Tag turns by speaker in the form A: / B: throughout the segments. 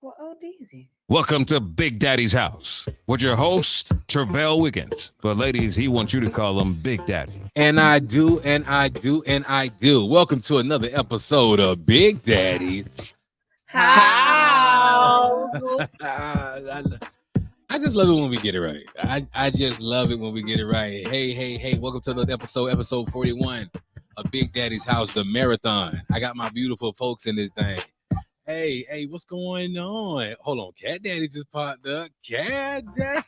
A: Well, oh, Deezy.
B: Welcome to Big Daddy's House with your host, Travell Wiggins. But ladies, he wants you to call him Big Daddy.
C: And I do, and I do, and I do. Welcome to another episode of Big Daddy's
A: House.
C: I just love it when we get it right. I just love it when we get it right. Hey. Welcome to another episode 41 of Big Daddy's House, the marathon. I got my beautiful folks in this thing. Hey, what's going on? Hold on, Cat Daddy just popped up. Cat Daddy.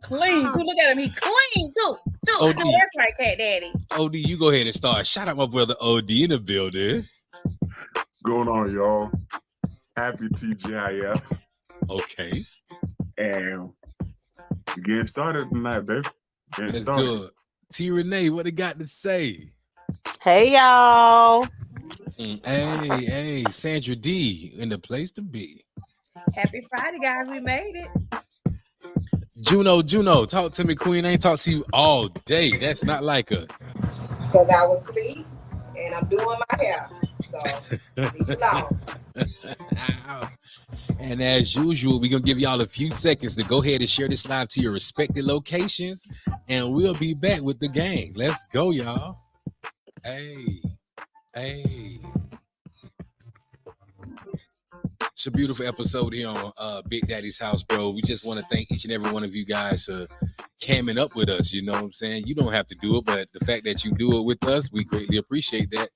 A: Clean too. Look at him. He clean too.
C: OD.
A: That's right, Cat Daddy.
C: OD, you go ahead and start. Shout out my brother OD in the building.
D: Going on, y'all? Happy TGIF.
C: Okay.
D: And getting started tonight, baby.
C: Let's do it. T Renee, what they got to say?
E: Hey y'all.
C: Hey, Sandra D in the place to be.
A: Happy Friday, guys. We made it.
C: Juno, talk to me, Queen. I ain't talked to you all day. That's not like us.
F: Because I was asleep and I'm doing my hair. So leave it alone.
C: And as usual, we're gonna give y'all a few seconds to go ahead and share this live to your respective locations, and we'll be back with the gang. Let's go, y'all. Hey. It's a beautiful episode here on Big Daddy's House, bro. We just want to thank each and every one of you guys for camming up with us. You know what I'm saying? You don't have to do it, but the fact that you do it with us, we greatly appreciate that.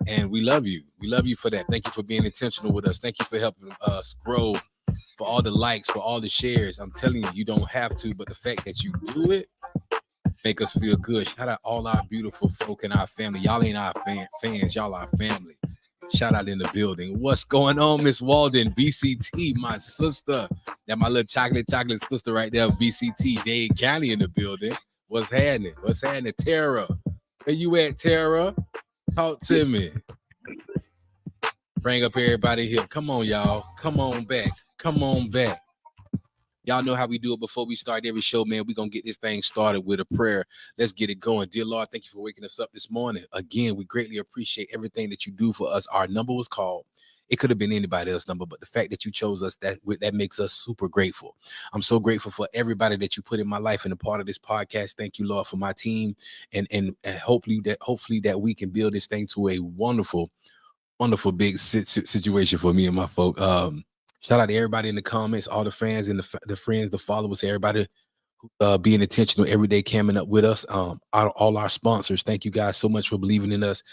C: And we love you. We love you for that. Thank you for being intentional with us. Thank you for helping us grow, for all the likes, for all the shares. I'm telling you, you don't have to, but the fact that you do it make us feel good. Shout out all our beautiful folk in our family. Y'all ain't our fans. Y'all our family. Shout out in the building. What's going on, Miss Walden? BCT, my sister. That my little chocolate sister right there, BCT. Dade County in the building. What's happening? Tara. Where you at, Tara? Talk to me. Bring up everybody here. Come on, y'all. Come on back. Y'all know how we do it before we start every show, man. We're going to get this thing started with a prayer. Let's get it going. Dear Lord, thank you for waking us up this morning. Again, we greatly appreciate everything that you do for us. Our number was called. It could have been anybody else's number, but the fact that you chose us, that makes us super grateful. I'm so grateful for everybody that you put in my life and a part of this podcast. Thank you, Lord, for my team. And hopefully that we can build this thing to a wonderful big situation for me and my folk. Shout out to everybody in the comments, all the fans and the friends, the followers, everybody being intentional every day, camming up with us. All our sponsors, thank you guys so much for believing in us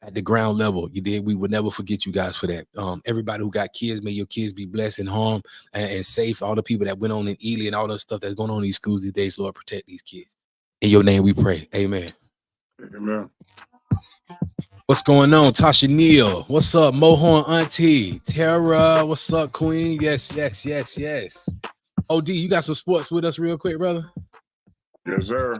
C: at the ground level. You did. We would never forget you guys for that. Everybody who got kids, may your kids be blessed and harmed and safe. All the people that went on in Ely and all the stuff that's going on in these schools these days, Lord, protect these kids. In your name we pray. Amen.
D: Amen.
C: What's going on, Tasha Neal? What's up, Mohorn Auntie? Tara, what's up, Queen? Yes. OD, you got some sports with us real quick, brother?
D: Yes, sir.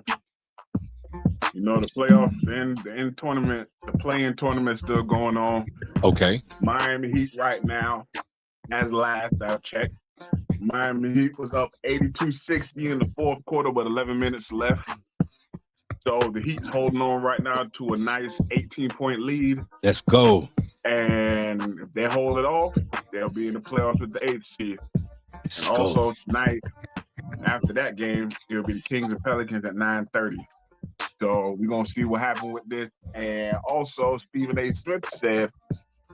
D: You know, the playoffs and the end tournament, the play-in tournament still going on.
C: Okay.
D: Miami Heat right now, as last I checked, Miami Heat was up 82-60 in the fourth quarter with 11 minutes left. So the Heat's holding on right now to a nice 18-point lead.
C: Let's go.
D: And if they hold it off, they'll be in the playoffs with the 8th seed.
C: Let's
D: And
C: go.
D: also tonight, after that game, it'll be the Kings and Pelicans at 9:30. So we're going to see what happened with this. And also, Stephen A. Smith said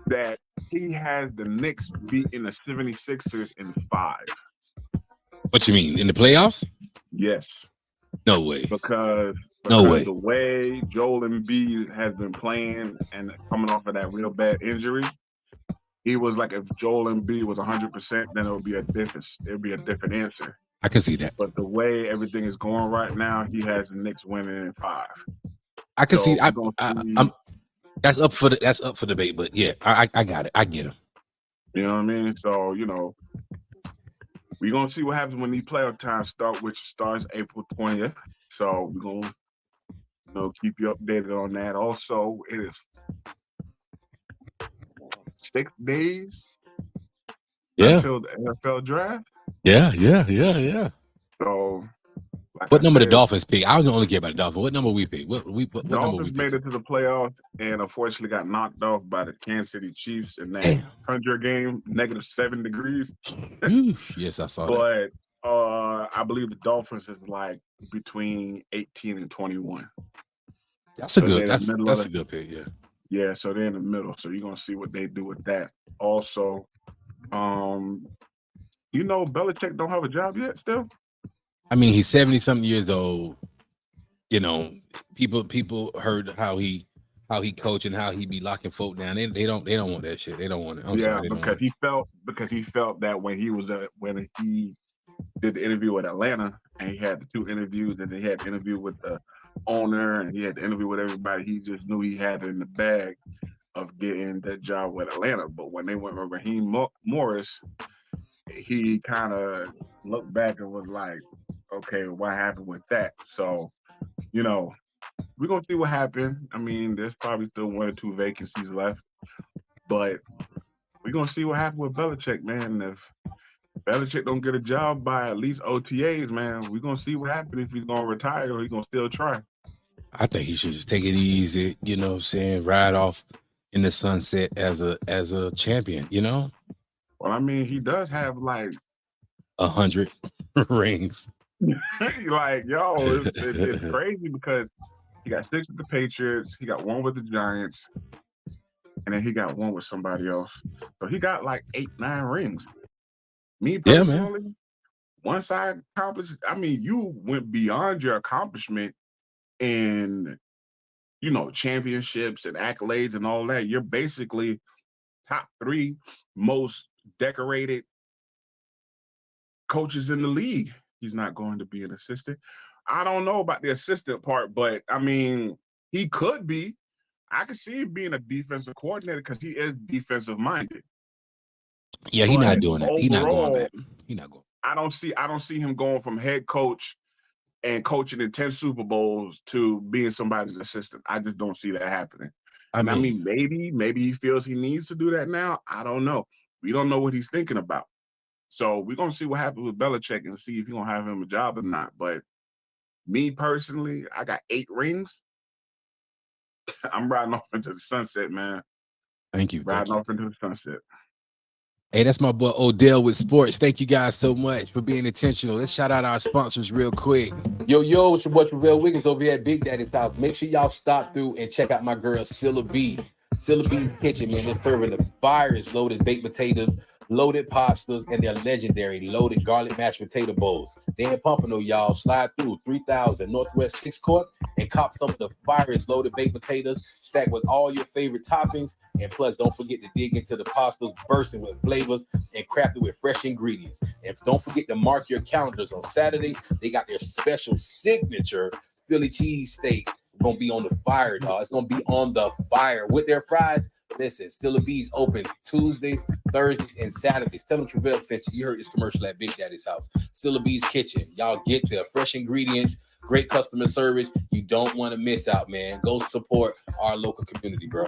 D: that he has the Knicks beating the 76ers in 5.
C: What you mean? In the playoffs?
D: Yes.
C: No way.
D: Because
C: No way.
D: The way Joel Embiid has been playing and coming off of that real bad injury, he was like, if Joel Embiid was 100%, then it would be a different answer.
C: I can see that.
D: But the way everything is going right now, he has the Knicks winning in 5.
C: I can
D: So
C: see.
D: I'm
C: that's up for debate. But yeah, I got it. I get him.
D: You know what I mean? So we're gonna see what happens when these playoff times start, which starts April 20th. So we're gonna keep you updated on that. Also, it is 6 days until the NFL draft.
C: Yeah.
D: So Like
C: What
D: I
C: number the
D: said,
C: Dolphins pick? I don't only care about the Dolphins. What number we pick? What number we
D: Dolphins
C: pick?
D: made it to the playoffs and unfortunately got knocked off by the Kansas City Chiefs in that
C: Damn.
D: 100 game, -7 degrees.
C: Yes, I saw that.
D: But I believe the Dolphins is like between 18 and 21.
C: That's a
D: So
C: good.
D: they're in the middle of
C: That's a
D: the-
C: good pick. Yeah.
D: Yeah, so they're in the middle. So you're gonna see what they do with that. Also, you know, Belichick don't have a job yet. Still,
C: I mean, he's 70-something years old. You know, people heard how he coach and how he be locking folk down. They don't want that shit. They don't want it. I'm sorry. They don't want it.
D: because he felt that when he did the interview with Atlanta and he had the 2 interviews and he had the interview with the owner and he had the interview with everybody, he just knew he had it in the bag of getting that job with Atlanta. But when they went with Raheem Morris, he kind of looked back and was like, okay, what happened with that? So, you know, we're going to see what happened. I mean, there's probably still 1 or 2 vacancies left, but we're going to see what happened with Belichick, man. If Belichick don't get a job by at least OTAs, man, we're going to see what happens if he's going to retire or he's going to still try.
C: I think he should just take it easy, you know what I'm saying? Ride off in the sunset as a champion, you know?
D: Well, I mean, he does have like
C: 100 rings.
D: like, yo, it's crazy because he got 6 with the Patriots, he got 1 with the Giants, and then he got 1 with somebody else. So he got like 8, 9 rings. Me personally, once I accomplished, I mean, you went beyond your accomplishment in, you know, championships and accolades and all that. You're basically top 3 most decorated coaches in the league. He's not going to be an assistant. I don't know about the assistant part, but I mean, he could be. I could see him being a defensive coordinator because he is defensive minded.
C: Yeah, he's not doing that. He's not going
D: Overall,
C: back. He's not going.
D: I don't see him going from head coach and coaching in 10 Super Bowls to being somebody's assistant. I just don't see that happening. I mean, maybe he feels he needs to do that now. I don't know. We don't know what he's thinking about. So we're going to see what happens with Belichick and see if he's going to have him a job or not. But me personally, I got 8 rings. I'm riding off into the sunset, man.
C: Thank you.
D: Riding off into the sunset.
C: Hey, that's my boy Odell with sports. Thank you guys so much for being intentional. Let's shout out our sponsors real quick. Yo, it's your boy Travell Wiggins over here at Big Daddy's house. Make sure y'all stop through and check out my girl Cilla B. Cilla B's Kitchen, man. They're serving the fires loaded baked potatoes, loaded pastas, and their legendary loaded garlic mashed potato bowls. They in Pompano, y'all. Slide through 3000 Northwest 6th Court and cop some of the fires loaded baked potatoes stacked with all your favorite toppings. And plus, don't forget to dig into the pastas bursting with flavors and crafted with fresh ingredients. And don't forget to mark your calendars on Saturday. They got their special signature Philly cheesesteak. Gonna be on the fire, dog. It's gonna be on the fire with their fries. Listen, Cilla B's open Tuesdays, Thursdays, and Saturdays. Tell them Travell sent you. You heard this commercial at Big Daddy's house. Cilla B's Kitchen. Y'all get there. Fresh ingredients, great customer service. You don't want to miss out, man. Go support our local community, bro.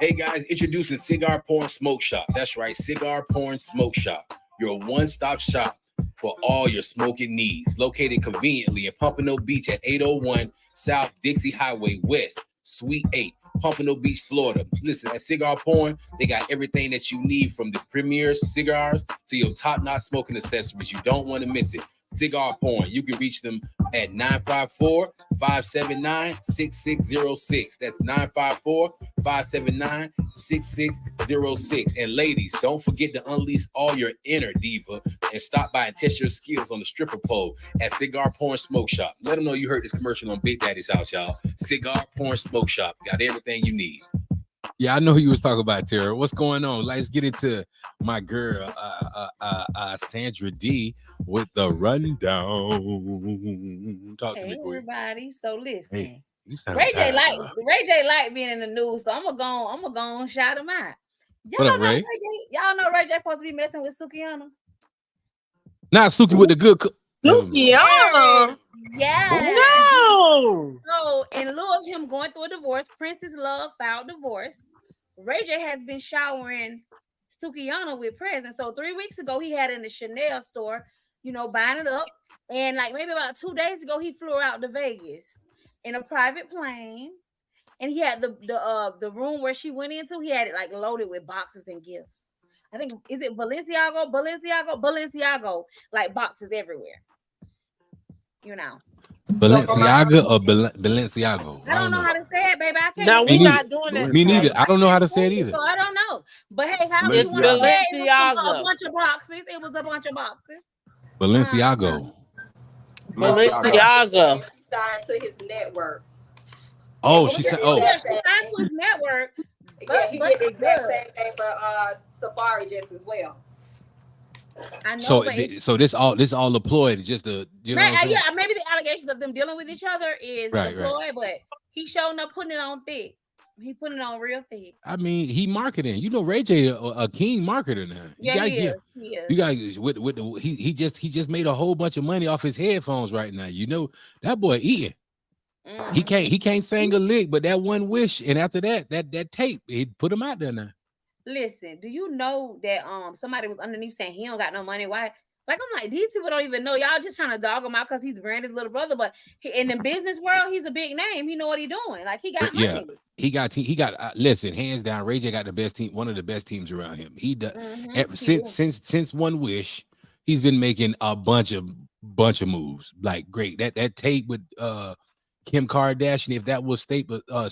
C: Hey guys, introducing Cigar Porn Smoke Shop. That's right, Cigar Porn Smoke Shop. Your one-stop shop for all your smoking needs. Located conveniently in Pompano Beach at 801 South Dixie Highway West, Suite 8, Pompano Beach, Florida. Listen, at Cigar Porn, they got everything that you need from the premier cigars to your top-notch smoking accessories. You don't want to miss it. Cigar Porn. You can reach them at 954-579-6606. That's 954-579-6606. And ladies, don't forget to unleash all your inner diva and stop by and test your skills on the stripper pole at Cigar Porn Smoke Shop. Let them know you heard this commercial on Big Daddy's house, y'all. Cigar Porn Smoke Shop. Got everything you need. Yeah, I know who you was talking about, Tara. What's going on? Let's get into my girl, Sandra D, with the rundown. Talk to me, quick.
A: Everybody. So listen,
C: Hey, you sound
A: Ray J
C: tired, dog.
A: like being in the news, so I'm gonna go and shout him out.
C: What up, Ray?
A: Y'all know Ray J supposed to be messing with Sukiyana.
C: Not Suki with the good.
E: Sukiyana.
A: Yeah.
E: No.
A: So, in lieu of him going through a divorce, Princess Love filed divorce. Ray J has been showering Sukiyana with presents. So 3 weeks ago, he had in the Chanel store buying it up. And like maybe about 2 days ago, he flew out to Vegas in a private plane. And he had the room where she went into, he had it like loaded with boxes and gifts. I think, is it Balenciaga, like boxes everywhere.
C: Balenciaga or Balenciago?
A: I don't know how to say it, baby. I can't.
E: Now
C: Me
E: we
C: neither.
E: not doing that.
C: Me neither. I don't know how to say it either.
A: So I don't know. But hey, how
E: It's
A: it was a
E: Balenciaga.
A: bunch of boxes. It was a bunch of boxes.
C: Balenciago.
E: Balenciaga.
F: He signed to his network.
C: Oh, she said. Oh,
A: Yeah, she signed to his network.
F: Yeah, he get the exact same thing for Safari just as well.
A: I know.
C: so
A: but
C: so this all deployed. Just the
A: maybe the allegations of them dealing with each other is
C: Right,
A: deployed, but he showing up putting it on thick. He putting it on real thick.
C: I mean, he marketing. You know, Ray J a king marketer now.
A: Yeah, he is.
C: You guys with the he just made a whole bunch of money off his headphones right now. You know that boy eating.
A: Mhm.
C: He can't sing a lick, but that one wish, and after that tape, he put him out there now.
A: Listen, do you know that somebody was underneath saying he don't got no money? Why? Like, I'm like, these people don't even know. Y'all just trying to dog him out because he's Brandon's little brother. But in the business world, he's a big name. He know what he's doing. Like, he got
C: Yeah.
A: money.
C: He got listen, hands down. Ray J got the best team, one of the best teams around him. He does since One Wish, he's been making a bunch of moves. Like great. That tape with Kim Kardashian, if that was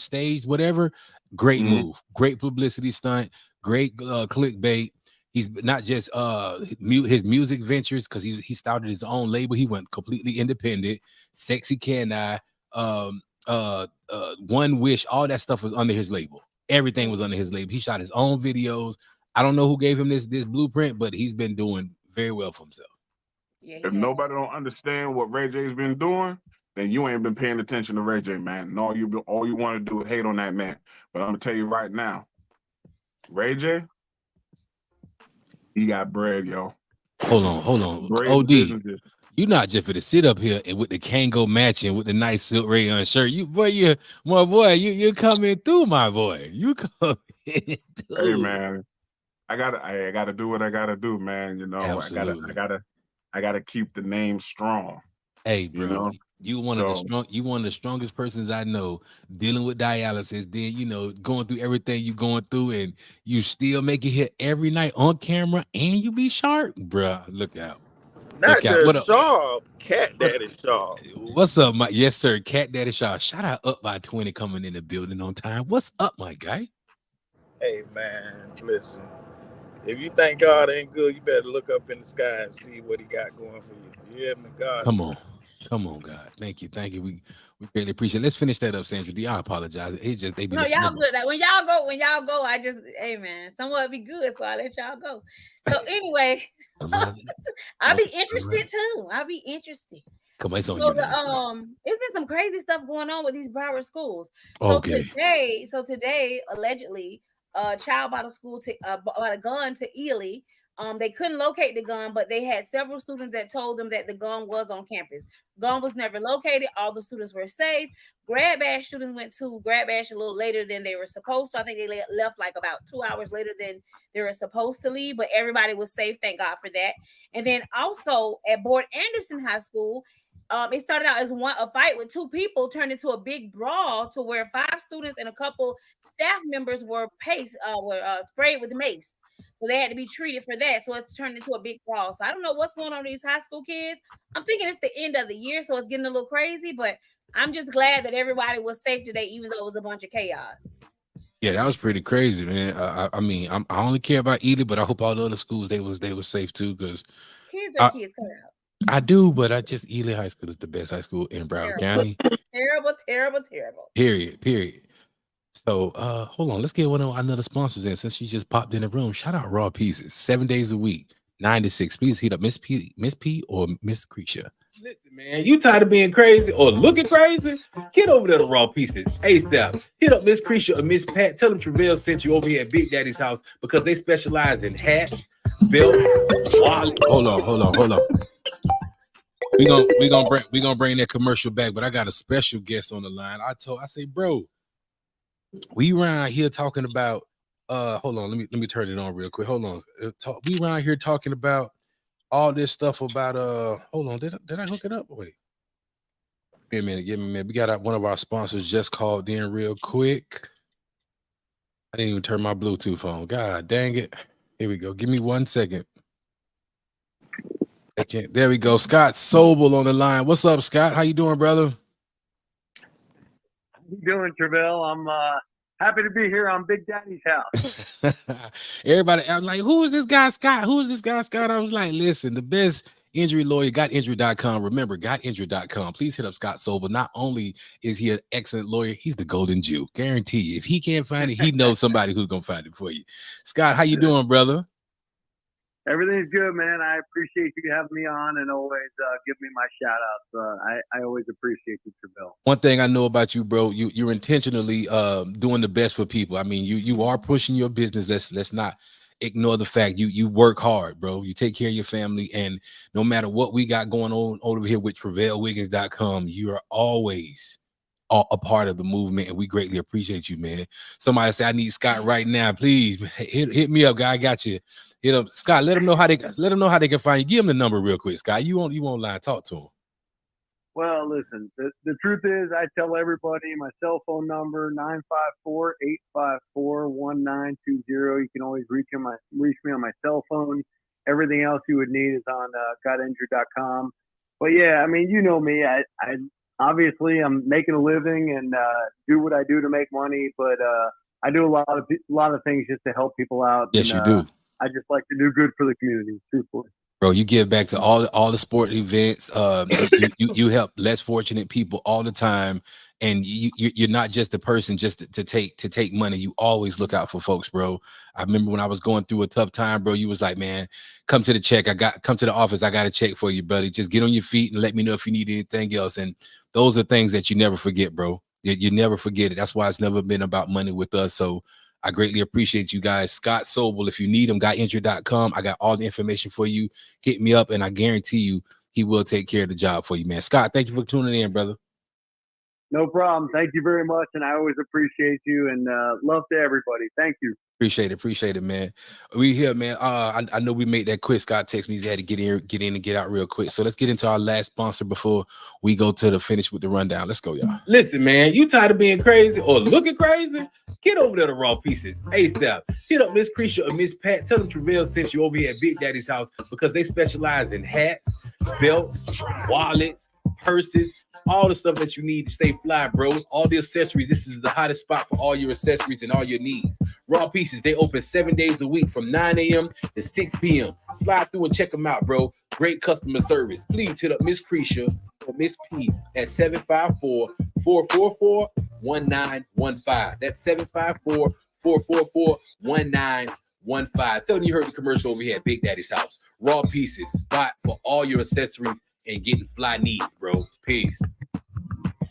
C: staged, whatever, great move, great publicity stunt, great clickbait. He's not just his music ventures, because he started his own label. He went completely independent. Sexy Can I, One Wish, all that stuff was under his label. Everything was under his label. He shot his own videos. I don't know who gave him this blueprint, but he's been doing very well for himself.
A: Yeah,
D: If nobody don't understand what Ray J's been doing, then you ain't been paying attention to Ray J, man. And all you want to do is hate on that man. But I'm gonna tell you right now, Ray J, he got bread, yo.
C: Hold on.
D: Bread
C: OD,
D: businesses.
C: you not just for to sit up here and with the Kango matching with the nice silk rayon shirt. You're coming through, my boy. You coming through.
D: Hey, man, I gotta do what I gotta do, man. You know,
C: Absolutely.
D: I gotta keep the name strong.
C: Hey, bro, you one of the strongest persons I know, dealing with dialysis. Then going through everything you going through, and you still make it here every night on camera, and you be sharp, bro. Look out.
G: Not
C: Look out. What
G: just
C: up?
G: Shaw, Cat Daddy Shaw.
C: What's up, my yes sir, Cat Daddy Shaw. Shout out Up by 20 coming in the building on time. What's up, my guy?
G: Hey man, listen. If you think God ain't good, you better look up in the sky and see what he got going for you. You hear me, God?
C: Come on, God. Thank you. We greatly appreciate it. Let's finish that up, Sandra D. I apologize. It's just they be
A: y'all good. Like, when y'all go, I just, hey man, somewhat be good, so I let y'all go. So anyway, I'll be interested too. I'll be interested.
C: Come on, it's on
A: So
C: you.
A: it's been some crazy stuff going on with these Broward schools.
C: Okay.
A: So today, allegedly, a child bought a gun to Ely. They couldn't locate the gun, but they had several students that told them that the gun was on campus. Gun was never located. All the students were safe. Grad Bash students went to Grad Bash a little later than they were supposed to. I think they left like about 2 hours later than they were supposed to leave, but everybody was safe. Thank God for that. And then also at Board Anderson High School, it started out as a fight with two people turned into a big brawl to where 5 students and a couple staff members were sprayed with mace. So they had to be treated for that. So it's turned into a big brawl. So I don't know what's going on with these high school kids. I'm thinking it's the end of the year, so it's getting a little crazy. But I'm just glad that everybody was safe today, even though it was a bunch of chaos.
C: Yeah, that was pretty crazy, man. I mean, I only care about Ely, but I hope all the other schools they was safe too, because
A: kids are kids. Cut out.
C: I do, but Ely High School is the best high school in Broward County.
A: Terrible.
C: Period. So hold on, let's get one of another sponsors in since she just popped in the room. Shout out Raw Pieces, 7 days a week, 9 to 6. Please hit up Miss P or Miss Creisha.
H: Listen, man, you tired of being crazy or looking crazy? Get over there to Raw Pieces. ASAP. Hit up Miss Creisha or Miss Pat. Tell them Travell sent you over here at Big Daddy's house because they specialize in hats, belts, wallets.
C: Hold on. We gonna bring that commercial back, but I got a special guest on the line. I say, bro, we around here talking about hold on, let me turn it on real quick. Hold on. We around here talking about all this stuff about hold on, did I hook it up? Wait. Give me a minute. We got one of our sponsors just called in real quick. I didn't even turn my Bluetooth on. God dang it. Here we go. Give me 1 second. There we go. Scott Sobel on the line. What's up, Scott? How you doing, brother?
I: How you doing, Travell? I'm happy to be here on Big Daddy's house.
C: Everybody, I was like, who is this guy, Scott? Who is this guy, Scott? I was like, listen, the best injury lawyer, gotinjury.com. Remember, gotinjury.com. Please hit up Scott Sobel. Not only is he an excellent lawyer, he's the golden Jew. Guarantee you. If he can't find it, he knows somebody who's going to find it for you. Scott, how you doing, brother?
I: Everything's good, man. I appreciate you having me on and always give me my shout outs. I always appreciate you, Travell.
C: One thing I know about you, bro, you're intentionally doing the best for people. I mean, you are pushing your business. Let's not ignore the fact you work hard, bro. You take care of your family, and no matter what we got going on over here with TravellWiggins.com, you are always a part of the movement, and we greatly appreciate you, man. Somebody say I need Scott right now. Please hit me up, guy. I got you. Hit up Scott. Let them know how they can find you. Give them the number real quick, Scott. You won't lie. Talk to them.
I: Well, listen, the truth is I tell everybody my cell phone number, 954-854-1920. You can always reach me on my cell phone. Everything else you would need is on gotinjured.com. But yeah, I mean, you know me. I obviously I'm making a living and do what I do to make money, but I do a lot of things just to help people out.
C: Yes,
I: and,
C: you do.
I: I just like to do good for the community, truthfully.
C: Bro, you give back to all the sport events. You help less fortunate people all the time, and you're not just a person just to take money. You always look out for folks, bro. I remember when I was going through a tough time, bro. You was like, man, come to the office. I got a check for you, buddy. Just get on your feet and let me know if you need anything else. And those are things that you never forget, bro. You never forget it. That's why it's never been about money with us. So I greatly appreciate you guys. Scott Sobel, if you need him, gotinjured.com. I got all the information for you. Hit me up, and I guarantee you he will take care of the job for you, man. Scott, thank you for tuning in, brother.
I: No problem. Thank you very much, and I always appreciate you, and love to everybody. Thank you. Appreciate
C: it, man. We here, man. I know we made that quick. Scott texted me he had to get in and get out real quick. So let's get into our last sponsor before we go to the finish with the rundown. Let's go, y'all.
H: Listen, man, you tired of being crazy or looking crazy? Get over there to Raw Pieces ASAP. Hit up Miss Creasha or Miss Pat. Tell them Travell sent you over here at Big Daddy's house because they specialize in hats, belts, wallets, purses, all the stuff that you need to stay fly, bro. All the accessories. This is the hottest spot for all your accessories and all your needs. Raw Pieces, they open 7 days a week from 9 a.m. to 6 p.m. Slide through and check them out, bro. Great customer service. Please hit up Miss Creasha or Miss P at 754-444-1915. That's 754-444-1915. Tell them you heard the commercial over here at Big Daddy's house. Raw Pieces, spot for all your accessories and getting fly needs, bro. Peace.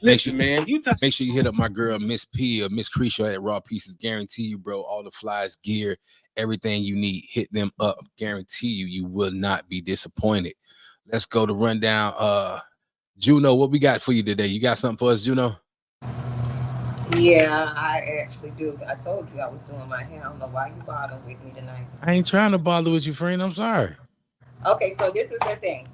H: Listen, man,
C: make sure you hit up my girl Miss P or Miss Creasha at Raw Pieces. Guarantee you, bro, all the flies, gear, everything you need. Hit them up. Guarantee you will not be disappointed. Let's go to rundown. Juno, what we got for you today? You got something for us, Juno?
F: Yeah, I actually do. I told you I was doing my hair. I don't know why you bothered with me tonight.
C: I ain't trying to bother with you, friend. I'm sorry.
F: Okay, so this is the thing.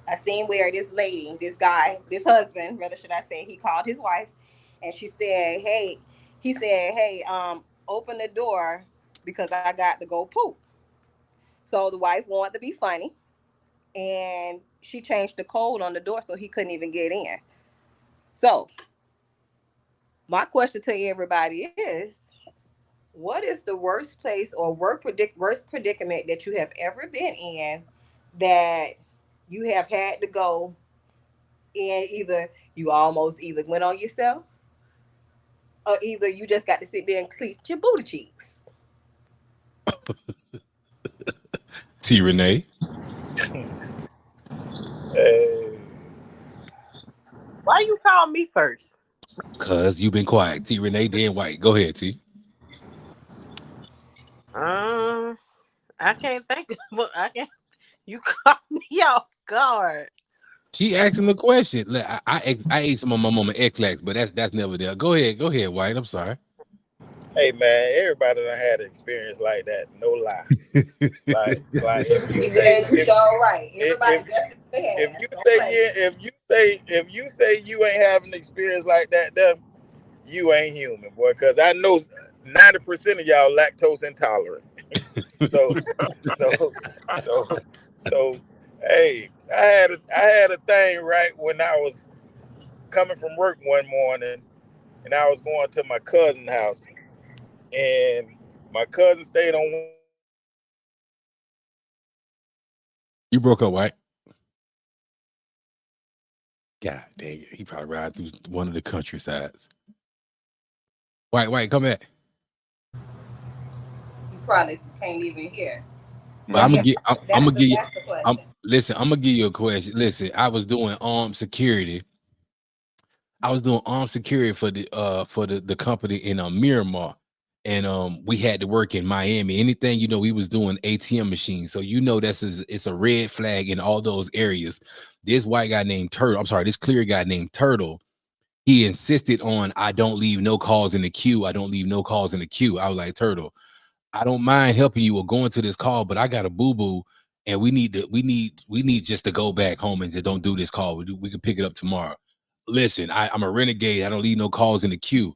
F: I seen where this lady, this guy, this husband, rather should I say, he called his wife, and he said, hey, open the door because I got to go poop. So the wife wanted to be funny, and she changed the code on the door so he couldn't even get in. So my question to everybody is, what is the worst place or worst predicament that you have ever been in that you have had to go and either you almost either went on yourself or either you just got to sit there and clean your booty cheeks?
C: T. Renee.
E: Hey. Why you call me first?
C: Because you've been quiet. T. Renee, Dan White. Go ahead, T.
E: I can't think of what I can. You call me off guard.
C: She asking the question. Look, I ate some of my mama X-Lax, but that's never there. Go ahead, White. I'm sorry.
G: Hey man, everybody done had an experience like that. No lie. like if you say
F: And you sure right. Everybody
G: if
F: definitely has.
G: you
F: Don't
G: say
F: play.
G: yeah, if you say you ain't having an experience like that, then you ain't human, boy. Because I know 90% of y'all lactose intolerant. so so hey, I had a thing right when I was coming from work one morning, and I was going to my cousin's house, and my cousin stayed on.
C: You broke up, White. God dang it. He probably ride through one of the countrysides. White, come back.
F: You probably can't even hear.
C: But I'm gonna give you.
F: That's the question.
C: Listen, I'm gonna give you a question. Listen, I was doing armed security. I was doing armed security for the company in Miramar, and we had to work in Miami. Anything, you know, we was doing ATM machines, so you know it's a red flag in all those areas. This white guy named Turtle, I'm sorry, this clear guy named Turtle, he insisted on, I don't leave no calls in the queue. I don't leave no calls in the queue. I was like, Turtle, I don't mind helping you or going to this call, but I got a boo-boo, and we need just to go back home and to don't do this call. We can pick it up tomorrow. Listen, I'm a renegade. I don't leave no calls in the queue.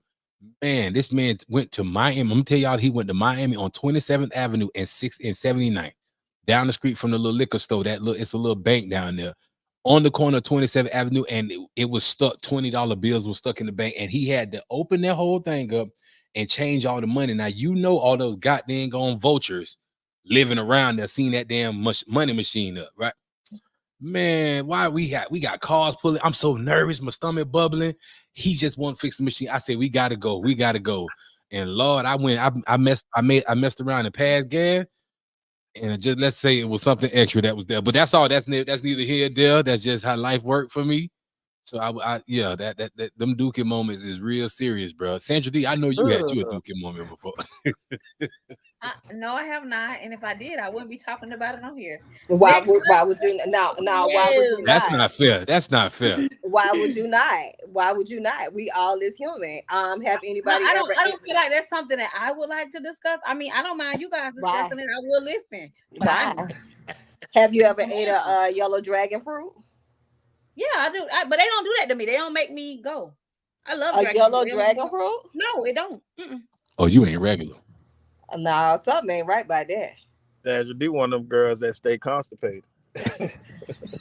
C: Man, this man went to Miami. I'm gonna tell y'all, he went to Miami on 27th Avenue and 79th, down the street from the little liquor store. It's a little bank down there on the corner of 27th Avenue, and it was stuck. $20 bills were stuck in the bank, and he had to open that whole thing up and change all the money. Now, you know, all those goddamn gone vultures living around there, seeing that damn money machine up, right? Man, why we got cars pulling? I'm so nervous, my stomach bubbling. He just won't fix the machine. I said, we gotta go. And Lord, I messed around and passed gas. And just let's say it was something extra that was there, but that's all. That's neither here nor there. That's just how life worked for me. So yeah, that them Dookie moments is real serious, bro. Sandra D, I know you had you a Dookie moment before.
A: No, I have not. And if I did, I wouldn't be talking about it on here.
F: Why would you now? Why would you not?
C: That's not fair. That's not fair.
F: Why would you not? Why would you not? We all is human. Have anybody
A: I don't feel like that's something that I would like to discuss. I mean, I don't mind you guys discussing it. I will listen.
F: Why? Have you ever ate a yellow dragon fruit?
A: Yeah, I do. But they don't do that to me. They don't make me go. I love
F: a yellow dragon fruit.
A: No, it don't.
C: Oh, you ain't regular.
F: No, something ain't right by that.
G: Sandra D, one of them girls that stay constipated.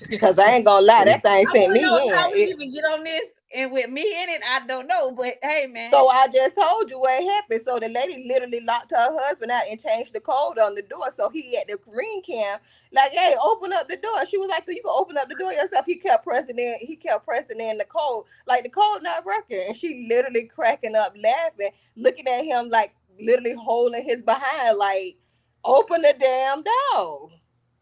F: Because I ain't gonna lie, that thing sent me in.
A: How we even get on this and with me in it, I don't know. But hey, man.
F: So I just told you what happened. So the lady literally locked her husband out and changed the code on the door. So he at the green cam, like, hey, open up the door. She was like, you can open up the door yourself. He kept pressing in the code, like the code not working. And she literally cracking up, laughing, looking at him like literally holding his behind, like, open the damn door.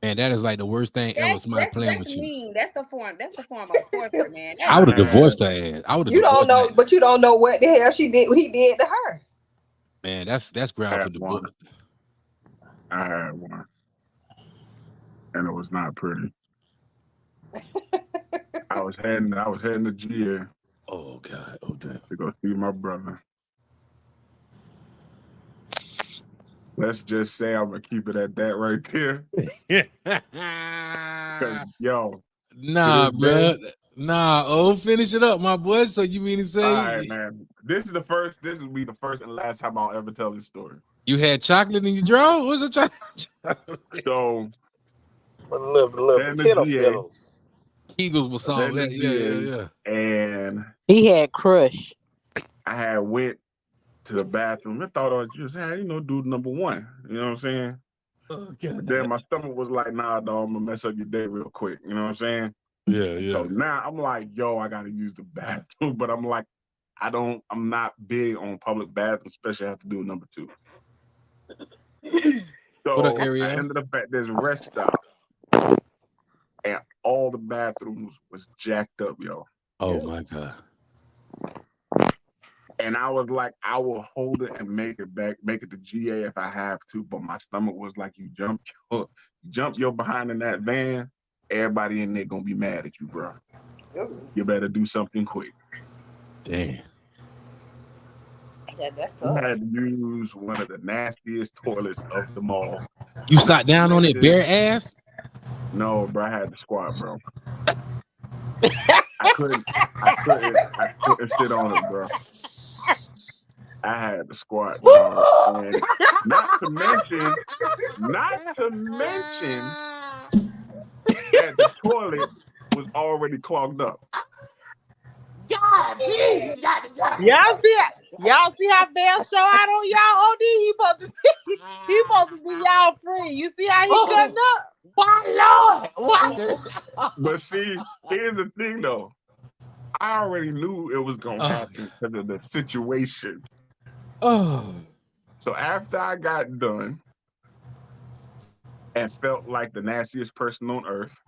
C: Man, that is like the worst thing ever. Somebody playing with you.
A: Mean. That's the form of torture, man.
C: I would have divorced her ass.
F: You don't know, but you don't know what the hell he did to her.
C: Man, that's ground for divorce.
D: I had one, and it was not pretty. I was heading to GA.
C: Oh God! Oh damn!
D: To go see my brother. Let's just say I'm gonna keep it at that right there. Yo,
C: bro. Finish it up, my boy. So you mean to say?
D: All right, man. This will be the first and last time I'll ever tell this story.
C: You had chocolate in your drawer? What's up, chocolate?
D: So,
G: a little potato pillows.
C: Eagles was solid. Yeah.
E: And he had crush.
D: I had went to the bathroom and thought I was just, dude number one. You know what I'm saying?
C: Okay.
D: Then my stomach was like, nah, dog, I'm gonna mess up your day real quick. You know what I'm saying?
C: Yeah.
D: So now I'm like, yo, I gotta use the bathroom, but I'm like, I'm not big on public bathrooms, especially I have to do number two. So
C: what area?
D: I ended up at this rest stop, and all the bathrooms was jacked up, yo.
C: Oh my God.
D: And I was like, I will hold it and make it to GA if I have to. But my stomach was like, you jump your behind in that van, everybody in there gonna be mad at you, bro. You better do something quick.
C: Damn.
F: Yeah, that's
D: I
F: tough.
D: had to use one of the nastiest toilets of them all.
C: You sat down on it bare ass?
D: No, bro, I had to squat, bro. I couldn't sit on it, bro. I had to squat, dog. And not to mention that the toilet was already clogged up.
E: Y'all see how Bell show out on y'all? OD, he supposed to be y'all friend. You see how he cutting up? Why, Lord?
D: But see, here's the thing though. I already knew it was gonna happen because of the situation.
C: Oh.
D: So after I got done and felt like the nastiest person on earth,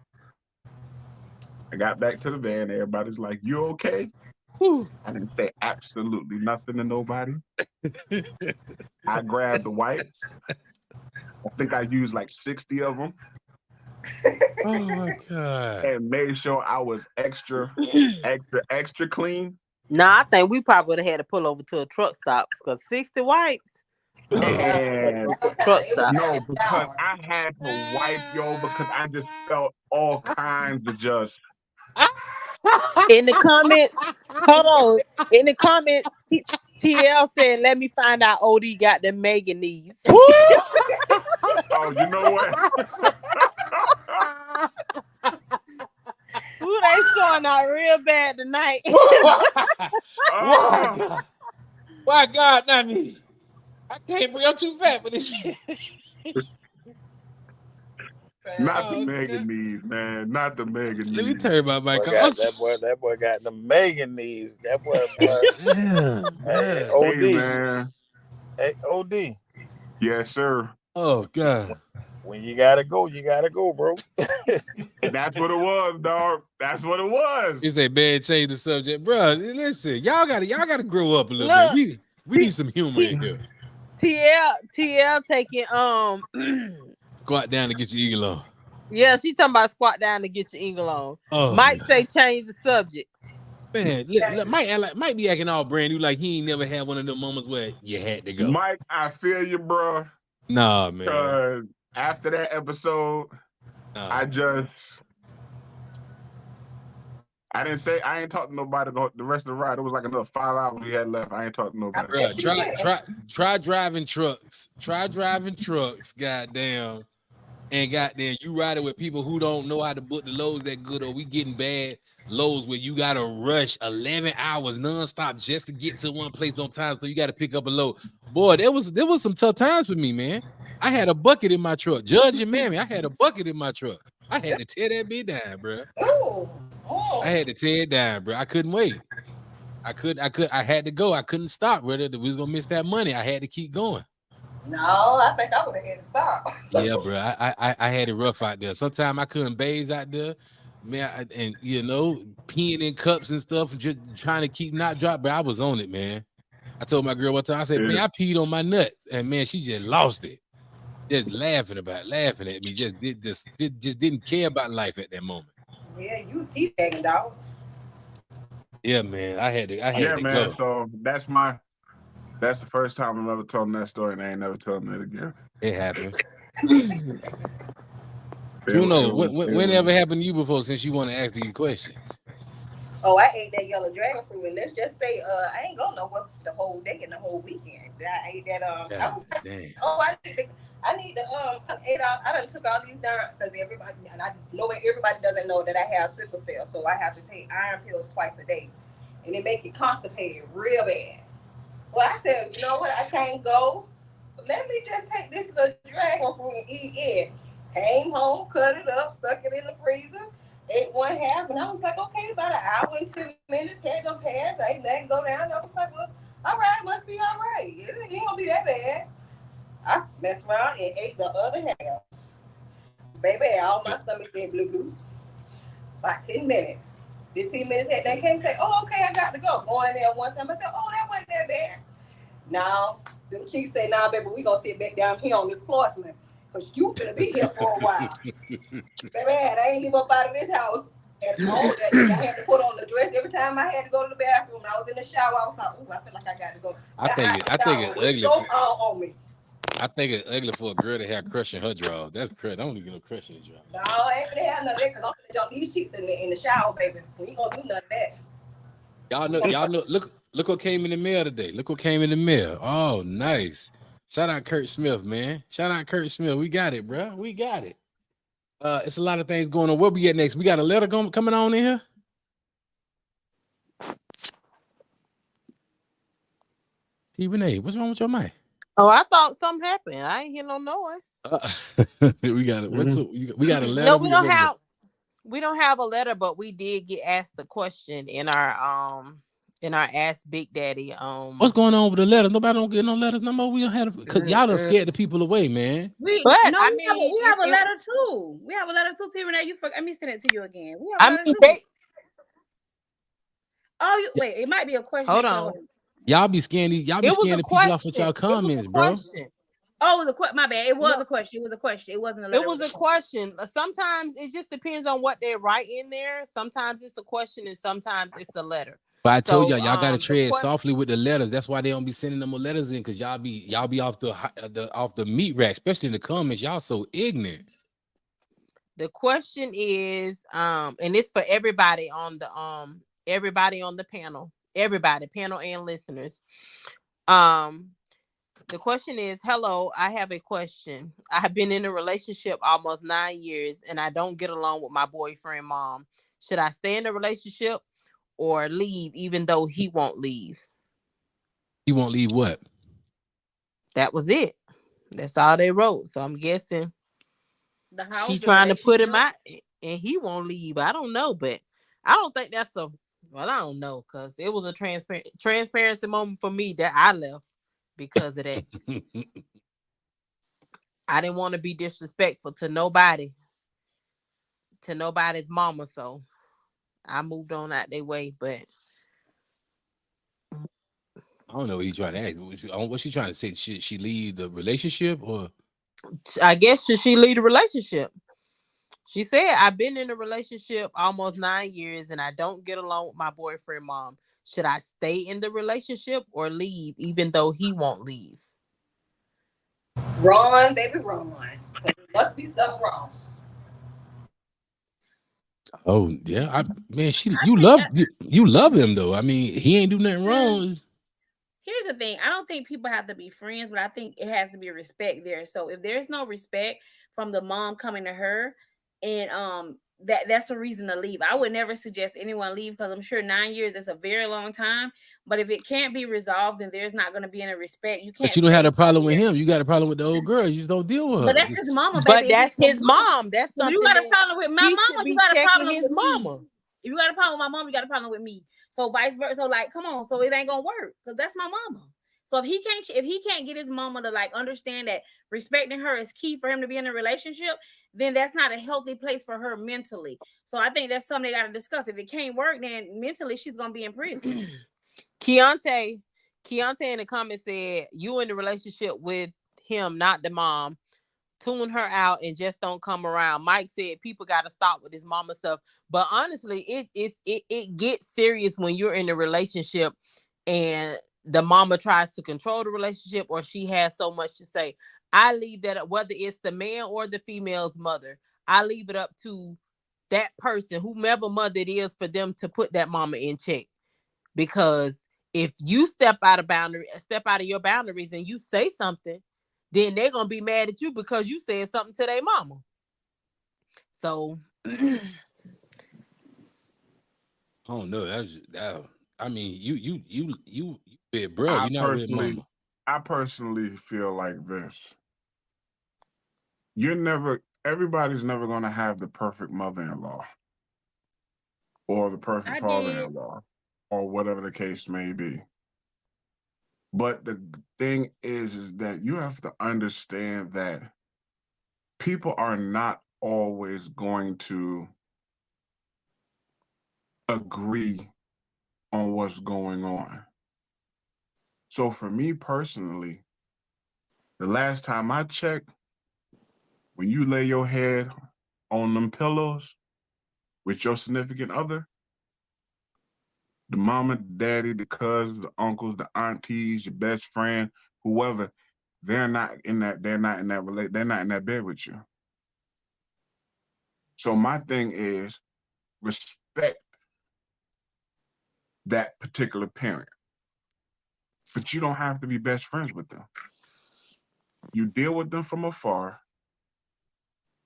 D: I got back to the van. Everybody's like, "You okay?"
C: Whew.
D: I didn't say absolutely nothing to nobody. I grabbed the wipes. I think I used like 60 of them.
C: Oh my God.
D: And made sure I was extra clean.
E: Nah, I think we probably would have had to pull over to a truck stop because 60 wipes.
D: And
E: Truck stop.
D: no, because I had to wipe, yo, because I just felt all kinds of just.
E: In the comments, hold on. In the comments, TL said, "Let me find out OD got the Megan knees."
D: Oh, you know what?
E: Ooh, they showing out real bad tonight.
D: Oh,
C: My God, not me. I can't bring up too fat for this shit.
D: not the Megan knees, man. Not the Megan knees.
C: Let me tell you about my
G: That boy got the Megan knees. That boy. Hey, OD.
D: Hey, man.
G: Hey, OD.
D: Yes, sir.
C: Oh God.
G: When you gotta go, bro.
D: And that's what it was, dog. That's what it was.
C: It's a bad change the subject, bro. Listen, y'all gotta grow up a little bit. We need some humor in here.
E: TL taking
C: Squat down to get your eagle on.
E: yeah, she talking about squat down to get your eagle on.
C: Oh,
E: Mike say change the subject.
C: man, look, Mike be acting all brand new like he ain't never had one of them moments where you had to go.
D: Mike, I feel you, bro.
C: Nah, man.
D: After that episode, I ain't talking to nobody the rest of the ride. It was like another 5 hours we had left. I ain't talking to nobody.
C: Bro, try driving trucks. Try driving trucks, goddamn. And goddamn, you riding with people who don't know how to book the loads that good, or we getting bad loads where you gotta rush 11 hours nonstop just to get to one place on time. So you gotta pick up a load. Boy, there was some tough times for me, man. I had a bucket in my truck. Judge and Mammy, I had a bucket in my truck. I had to tear that bitch down, bro. I had to tear it down, bro. I couldn't wait. I had to go. I couldn't stop, brother. We was gonna miss that money. I had to keep going.
F: No, I think I would have had to stop.
C: Yeah, bro. I had it rough out there. Sometimes I couldn't bathe out there, man. And peeing in cups and stuff, and just trying to keep not drop. But I was on it, man. I told my girl one time, I said, man, I peed on my nut, and man, she just lost it. Just laughing at me. Just didn't care about life at that moment.
F: Yeah, you was teabagging, dog.
C: Yeah, man. I had to
D: man.
C: go.
D: So that's the first time I've ever told that story, and I ain't never telling it again.
C: It happened. Whenever happened to you before, since you want to ask these questions?
F: Oh, I ate that yellow dragon fruit, and let's just say, I ain't going nowhere the whole day and the whole weekend. I ate that. I need to I done took all these down because everybody, and I know everybody doesn't know that I have sickle cell, so I have to take iron pills twice a day, and it make it constipated real bad. Well, I said, you know what? I can't go. Let me just take this little dragon fruit and eat it. Came home, cut it up, stuck it in the freezer, ate one half, and I was like, okay, about an hour and 10 minutes had them passed. I ain't nothing go down. I was like, well, all right, must be all right. It ain't gonna be that bad. I messed around and ate the other half. Baby, all my stomach said blue, blue. About 10 minutes. 15 minutes had they came and say, oh, okay, I got to go. Go in there one time. I said, oh, that wasn't that bad. Now, them chicks say, nah, baby, we gonna sit back down here on this porcelain because you finna be here for a while. Baby, I ain't leave up out of this house And all that I had to put on the dress every time I had to go to the bathroom. I was in the shower. I was like, "Ooh, I feel like I got to go."
C: I think it ugly.
F: So on me.
C: I think it's ugly for a girl to have crush in her draw. That's crazy. I don't even know crush in draw.
F: No, I ain't gonna have none of that because I'm gonna jump these cheeks in the shower, baby. We ain't gonna do none of that.
C: Y'all know. Look what came in the mail today. Look what came in the mail. Oh, nice. Shout out Kurt Smith, man. Shout out Kurt Smith. We got it, bro. We got it. It's a lot of things going on. Where we get next? We got a letter coming on in here. T. Renee, what's wrong with your mic?
E: Oh, I thought something happened. I ain't hear no noise.
C: We got it. We got a letter.
E: No, we don't have a letter, but we did get asked the question in our Ask Big Daddy.
C: What's going on with the letter? Nobody don't get no letters no more. We don't have because y'all done scared the people away, man.
A: We have a letter too. We have a letter too, T. Renee. Let me send it to you again. We have a letter too. Wait, it might be a question.
E: Hold on.
C: Y'all be scaring the people off with y'all comments, bro.
A: Oh, it was a question. My bad. It was a question. It was a question. It wasn't a letter.
E: It was a question. Sometimes it just depends on what they write in there. Sometimes it's a question and sometimes it's a letter.
C: But I told y'all gotta tread softly with the letters. That's why they don't be sending them more letters in, because y'all be off the meat rack, especially in the comments. Y'all so ignorant.
E: The question is, and it's for everybody on the panel, panel and listeners. The question is, hello, I have a question. I have been in a relationship almost 9 years and I don't get along with my boyfriend mom. Should I stay in the relationship or leave even though he won't leave?
C: He won't leave what?
E: That was it. That's all they wrote. So I'm guessing
A: the house,
E: she's trying to put him out and he won't leave. I don't know, but I don't think that's I don't know, because it was a transparency moment for me that I left because of that. I didn't want to be disrespectful to nobody's mama, so I moved on out their way. But
C: I don't know what he's trying to ask. What's she trying to say? Should she leave the relationship, or
E: I guess should she leave the relationship? She said, I've been in a relationship almost 9 years and I don't get along with my boyfriend mom. Should I stay in the relationship or leave even though he won't leave?
F: Run, baby, run. There must be something wrong.
C: Oh yeah, you love him though. I mean, he ain't do nothing wrong.
A: Here's the thing. I don't think people have to be friends, but I think it has to be respect there. So if there's no respect from the mom coming to her, and that's a reason to leave. I would never suggest anyone leave, because I'm sure 9 years is a very long time. But if it can't be resolved, then there's not going to be any respect. You can't.
C: But you don't have a problem with him. You got a problem with the old girl. You just don't deal with her.
A: But that's his mama.
E: But
A: baby.
E: that's his mom. That's something.
A: You got a problem with my mama. You got a problem with
E: his mama.
A: If you got a problem with my mom, you got a problem with me. So vice versa. So like, come on. So it ain't gonna work, because that's my mama. So if he can't get his mama to like understand that respecting her is key for him to be in a relationship, then that's not a healthy place for her mentally. So I think that's something they got to discuss. If it can't work, then mentally she's gonna be in prison.
E: Keontae in the comments said, you in the relationship with him, not the mom. Tune her out and just don't come around. Mike said people got to stop with this mama stuff. But honestly, it gets serious when you're in a relationship and the mama tries to control the relationship, or she has so much to say. I leave that up, whether it's the man or the female's mother. I leave it up to that person, whomever mother it is, for them to put that mama in check. Because if you step out of your boundaries and you say something, then they're gonna be mad at you because you said something to their mama. So
C: I don't know. I mean, you big bro. You're not with mama.
D: I personally feel like this. Everybody's never gonna have the perfect mother-in-law or the perfect father-in-law or whatever the case may be. But the thing is that you have to understand that people are not always going to agree on what's going on. So for me personally, the last time I checked, when you lay your head on them pillows, with your significant other, the mama, the daddy, the cousins, the uncles, the aunties, your best friend, whoever, they're not in that bed with you. So my thing is respect that particular parent. But you don't have to be best friends with them. You deal with them from afar.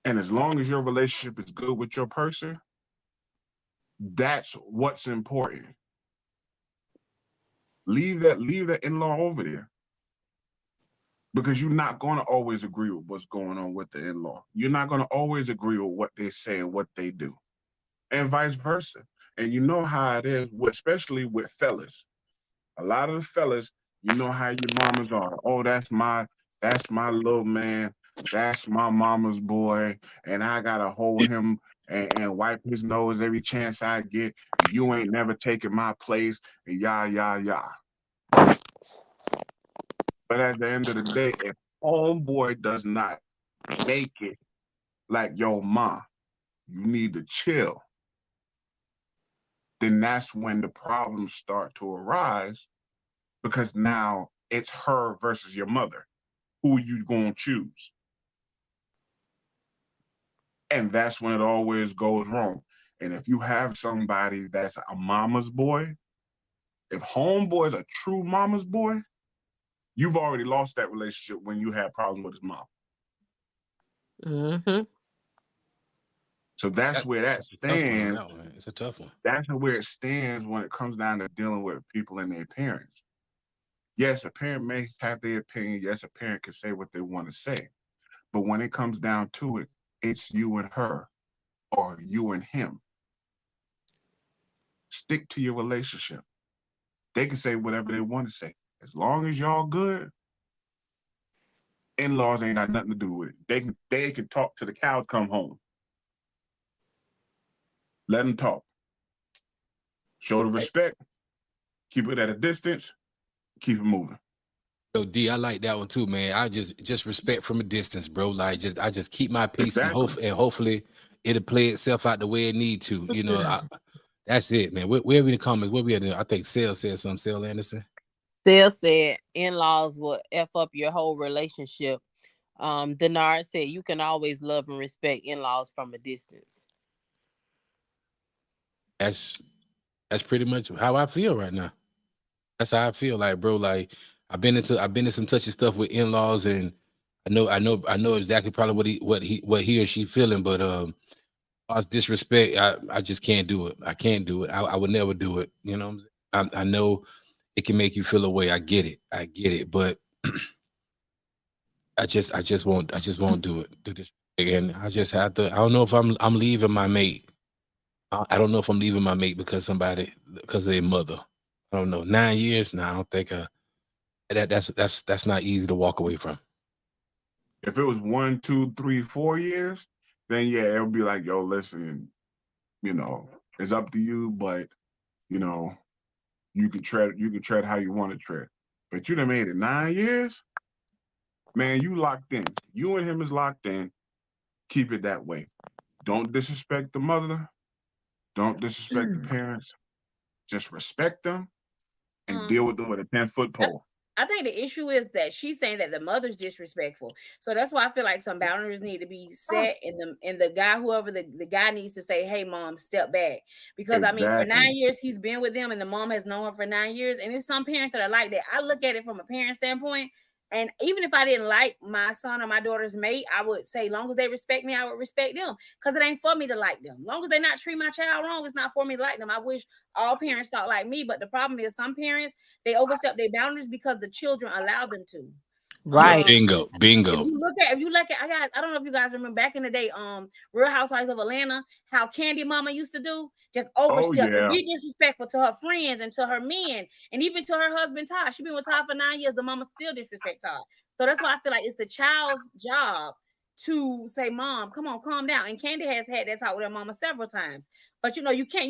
D: And as long as your relationship is good with your person, that's what's important. Leave that in-law over there. Because you're not going to always agree with what's going on with the in-law. You're not going to always agree with what they say and what they do. And vice versa. And you know how it is, especially with fellas. A lot of the fellas, you know how your mamas are. Oh, that's my little man. That's my mama's boy. And I gotta hold him and wipe his nose every chance I get. You ain't never taken my place. And yah. But at the end of the day, if homeboy does not make it like your mom, you need to chill. Then that's when the problems start to arise, because now it's her versus your mother. Who you gonna choose? And that's when it always goes wrong. And if you have somebody that's a mama's boy, if homeboy is a true mama's boy, you've already lost that relationship when you had problems with his mom.
E: Mm-hmm.
D: So that's where that stands.
C: It's a tough one.
D: That's where it stands when it comes down to dealing with people and their parents. Yes, a parent may have their opinion. Yes, a parent can say what they want to say. But when it comes down to it, it's you and her or you and him. Stick to your relationship. They can say whatever they want to say. As long as y'all good, in-laws ain't got nothing to do with it. They can talk till the cows come home. Let them talk. Show the respect. Keep it at a distance. Keep it moving.
C: Yo, D, I like that one too, man. I just respect from a distance, bro. Like I just keep my peace.
D: Exactly.
C: and hopefully it'll play itself out the way it need to. You know, that's it, man. Where we in the comments? Where we at? I think Sale said something. Sale Anderson.
E: Sale said in-laws will F up your whole relationship. Denard said you can always love and respect in-laws from a distance.
C: That's pretty much how I feel right now. That's how I feel, like, bro. Like I've been in some touchy stuff with in-laws, and I know exactly probably what he or she feeling, but disrespect, I just can't do it. I can't do it. I would never do it. You know what I'm saying? I know it can make you feel a way. I get it, but I just won't do it. Do this again. I just have to. I don't know if I'm leaving my mate. I don't know if I'm leaving my mate because of their mother. I don't know. 9 years now. I don't think that's not easy to walk away from.
D: If it was 1, 2, 3, 4 years, then yeah, it would be like, yo, listen, you know, it's up to you, but you know, you can tread how you want to tread. But you done made it 9 years, man. You locked in. You and him is locked in. Keep it that way. Don't disrespect the mother. Don't disrespect the parents. Just respect them and deal with them with a 10-foot pole.
A: I think the issue is that she's saying that the mother's disrespectful. So that's why I feel like some boundaries need to be set, and the guy, whoever the guy needs to say, hey, mom, step back. Because I mean, for 9 years, he's been with them and the mom has known her for 9 years. And there's some parents that are like that. I look at it from a parent standpoint. And even if I didn't like my son or my daughter's mate, I would say, long as they respect me, I would respect them. Because it ain't for me to like them. Long as they not treat my child wrong, it's not for me to like them. I wish all parents thought like me. But the problem is some parents, they overstep their boundaries because the children allow them to.
E: Right.
C: Bingo.
A: If you look at, I don't know if you guys remember back in the day, Real Housewives of Atlanta, how Candy Mama used to do, just overstep and be disrespectful to her friends and to her men, and even to her husband Todd. She been with Todd for 9 years. The mama still disrespect Todd. So that's why I feel like it's the child's job to say, "Mom, come on, calm down." And Candy has had that talk with her mama several times. But you know, you can't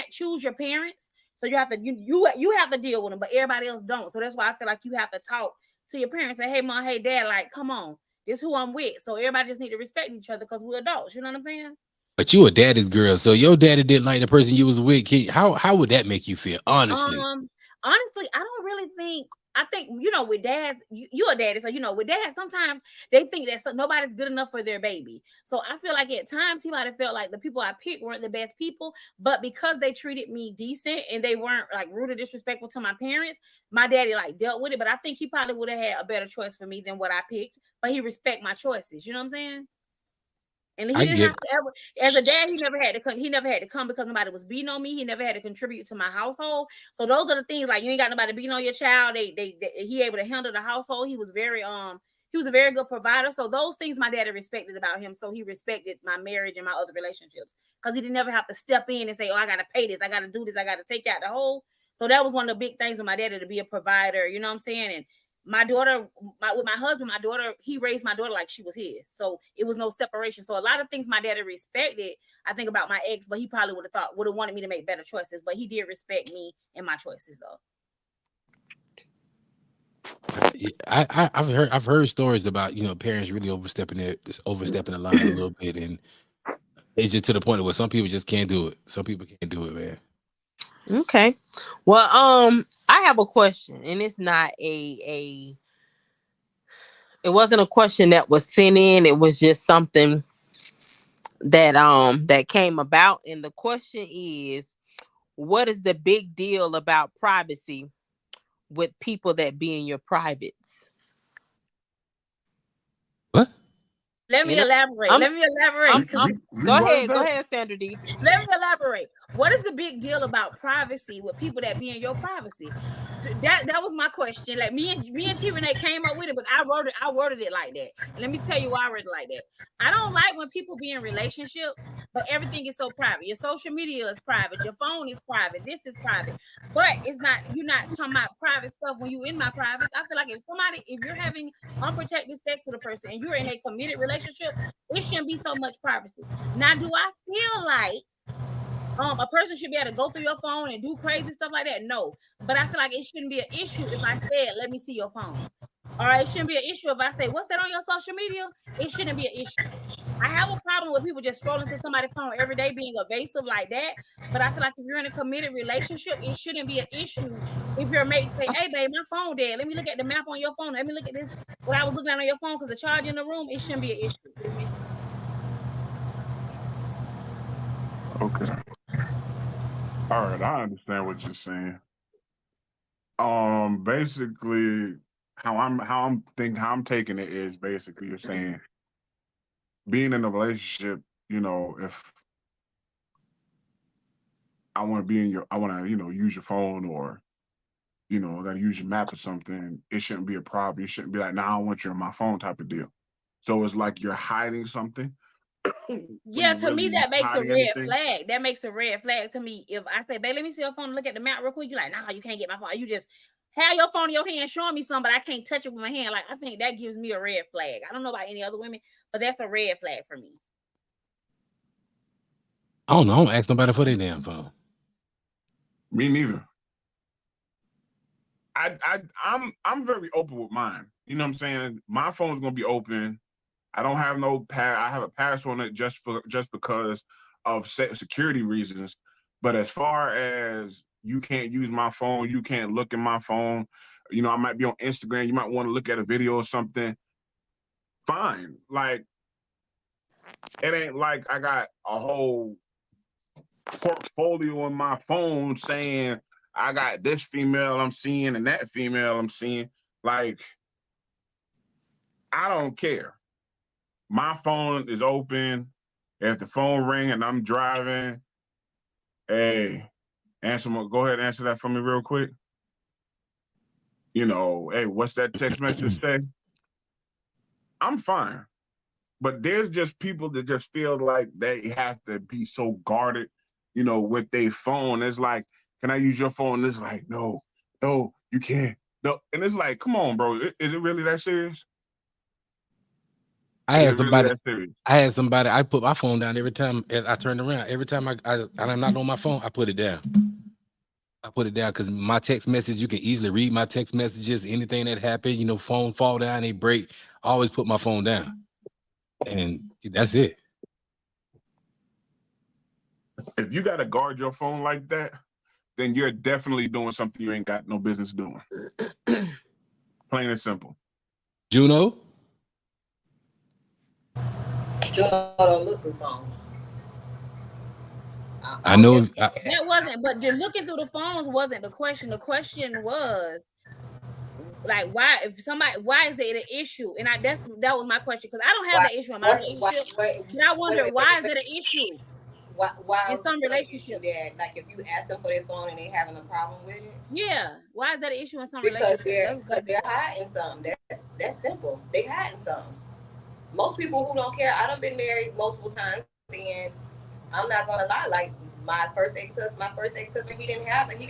A: choose your parents, so you have to you have to deal with them, but everybody else don't. So that's why I feel like you have to talk to your parents, say, hey, mom, hey, dad, like, come on, this is who I'm with. So everybody just need to respect each other because we're adults. You know what I'm saying?
C: But you a daddy's girl, so your daddy didn't like the person you was with. How would that make you feel? Honestly,
A: Honestly, I don't really think. I think, with dads, you a daddy, so with dads, sometimes they think that nobody's good enough for their baby. So I feel like at times he might have felt like the people I picked weren't the best people, but because they treated me decent and they weren't like rude or disrespectful to my parents, my daddy like dealt with it. But I think he probably would have had a better choice for me than what I picked. But he respect my choices. You know what I'm saying? And he
C: I
A: didn't
C: get.
A: have to ever, as a dad, he never had to come. He never had to come because nobody was beating on me. He never had to contribute to my household. So those are the things, like, you ain't got nobody beating on your child. He able to handle the household. He was a very good provider. So those things my daddy respected about him. So he respected my marriage and my other relationships because he didn't never have to step in and say, oh, I got to pay this, I got to do this, I got to take out the whole. So that was one of the big things with my daddy, to be a provider. You know what I'm saying? And my daughter, with my husband, my daughter, he raised my daughter like she was his. So it was no separation. So a lot of things my daddy respected, I think, about my ex, but he probably would have wanted me to make better choices. But he did respect me and my choices, though.
C: I've heard stories about, parents really overstepping the line a little bit, and it's just to the point where some people just can't do it. Some people can't do it, man.
E: Okay. Well, I have a question, and it's not it wasn't a question that was sent in. It was just something that came about. And the question is, what is the big deal about privacy with people that be in your privates?
C: What?
A: Let me elaborate.
E: Go ahead, Sandra D.
A: Let me elaborate. What is the big deal about privacy with people that be in your privacy? That was my question. Like me and T Renee came up with it, but I worded it like that. And let me tell you why I worded it like that. I don't like when people be in relationships, but everything is so private. Your social media is private, your phone is private, this is private. But you're not talking about private stuff when you in my private. I feel like if you're having unprotected sex with a person and you're in a committed relationship, it shouldn't be so much privacy. Now, do I feel like a person should be able to go through your phone and do crazy stuff like that? No. But I feel like it shouldn't be an issue if I said, let me see your phone. All right, it shouldn't be an issue if I say, what's that on your social media? It shouldn't be an issue. I have a problem with people just scrolling through somebody's phone every day, being evasive like that. But I feel like if you're in a committed relationship, it shouldn't be an issue if your mate say, hey, babe, my phone dead. Let me look at the map on your phone. Let me look at this, what I was looking at on your phone, because the charge in the room, it shouldn't be an issue.
D: Okay. All right, I understand what you're saying. Basically, how I'm taking it is, basically you're saying being in a relationship, if I want to use your phone, or I gotta use your map or something, it shouldn't be a problem. You shouldn't be like, I don't want you on my phone type of deal. So it's like you're hiding something.
A: Yeah, to me that makes a red flag. That makes a red flag to me. If I say, babe, let me see your phone and look at the map real quick, you're like, nah, you can't get my phone. You just have your phone in your hand showing me something, but I can't touch it with my hand. Like, I think that gives me a red flag. I don't know about any other women, but that's a red flag for me.
C: I don't know. I don't ask nobody for their damn phone.
D: Me neither. I'm very open with mine. You know what I'm saying? My phone's gonna be open. I don't have no I have a password on it just because of security reasons. But as far as you can't use my phone, you can't look at my phone. I might be on Instagram. You might want to look at a video or something. Fine. Like, it ain't like I got a whole portfolio on my phone saying I got this female I'm seeing and that female I'm seeing. Like, I don't care. My phone is open. If the phone ring and I'm driving, hey, go ahead and answer that for me real quick. Hey, what's that text message say? I'm fine. But there's just people that just feel like they have to be so guarded, with their phone. It's like, can I use your phone? And it's like, no, you can't. No. And it's like, come on, bro. Is it really that serious?
C: I had somebody, I put my phone down every time I turned around. Every time I'm not on my phone, I put it down. I put it down because my text message, you can easily read my text messages. Anything that happened, phone fall down, they break. I always put my phone down. And that's it.
D: If you got to guard your phone like that, then you're definitely doing something you ain't got no business doing. Plain and simple.
C: Juno?
F: Juno don't look through phones.
C: I know.
A: That wasn't, but just looking through the phones wasn't the question. The question was, like, why is there an issue? And that was my question, because I don't have that issue in my relationship. And I wonder, why is it an issue?
F: Why
A: in some relationships?
F: That, like, if you ask them for their phone and they having a problem with it?
A: Yeah. Why is that an issue in some
F: relationships?
A: Because
F: they're hiding something. That's simple. They hiding something. Most people who don't care, I done been married multiple times, and I'm not gonna lie, like my first ex-husband, he didn't have an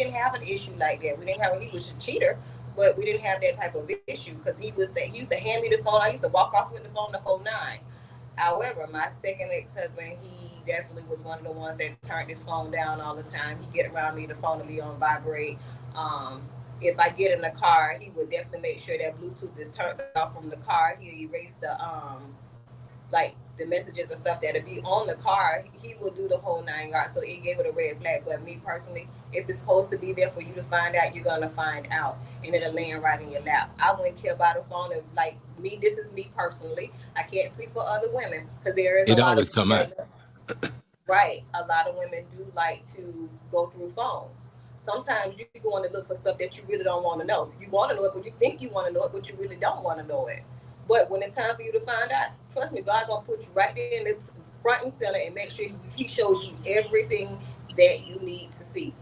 F: issue like that. He was a cheater, but we didn't have that type of issue because he used to hand me the phone. I used to walk off with the phone the whole nine. However, my second ex-husband, he definitely was one of the ones that turned his phone down all the time. He'd get around me, the phone would be on vibrate. If I get in the car, he would definitely make sure that Bluetooth is turned off from the car. He'll erase the like the messages and stuff that'll be on the car. He will do the whole 9 yards. So it gave it a red flag. But me personally, if it's supposed to be there for you to find out, you're gonna find out, and it'll land right in your lap. I wouldn't care about a phone. If, like me, this is me personally. I can't speak for other women because there is.
C: It always come out.
F: Right, a lot of women do like to go through phones. Sometimes you go on to look for stuff that you really don't want to know. You want to know it, but you think you want to know it, but you really don't want to know it. But when it's time for you to find out, trust me, God gonna put you right there in the front and center and make sure He shows you everything that you need to see.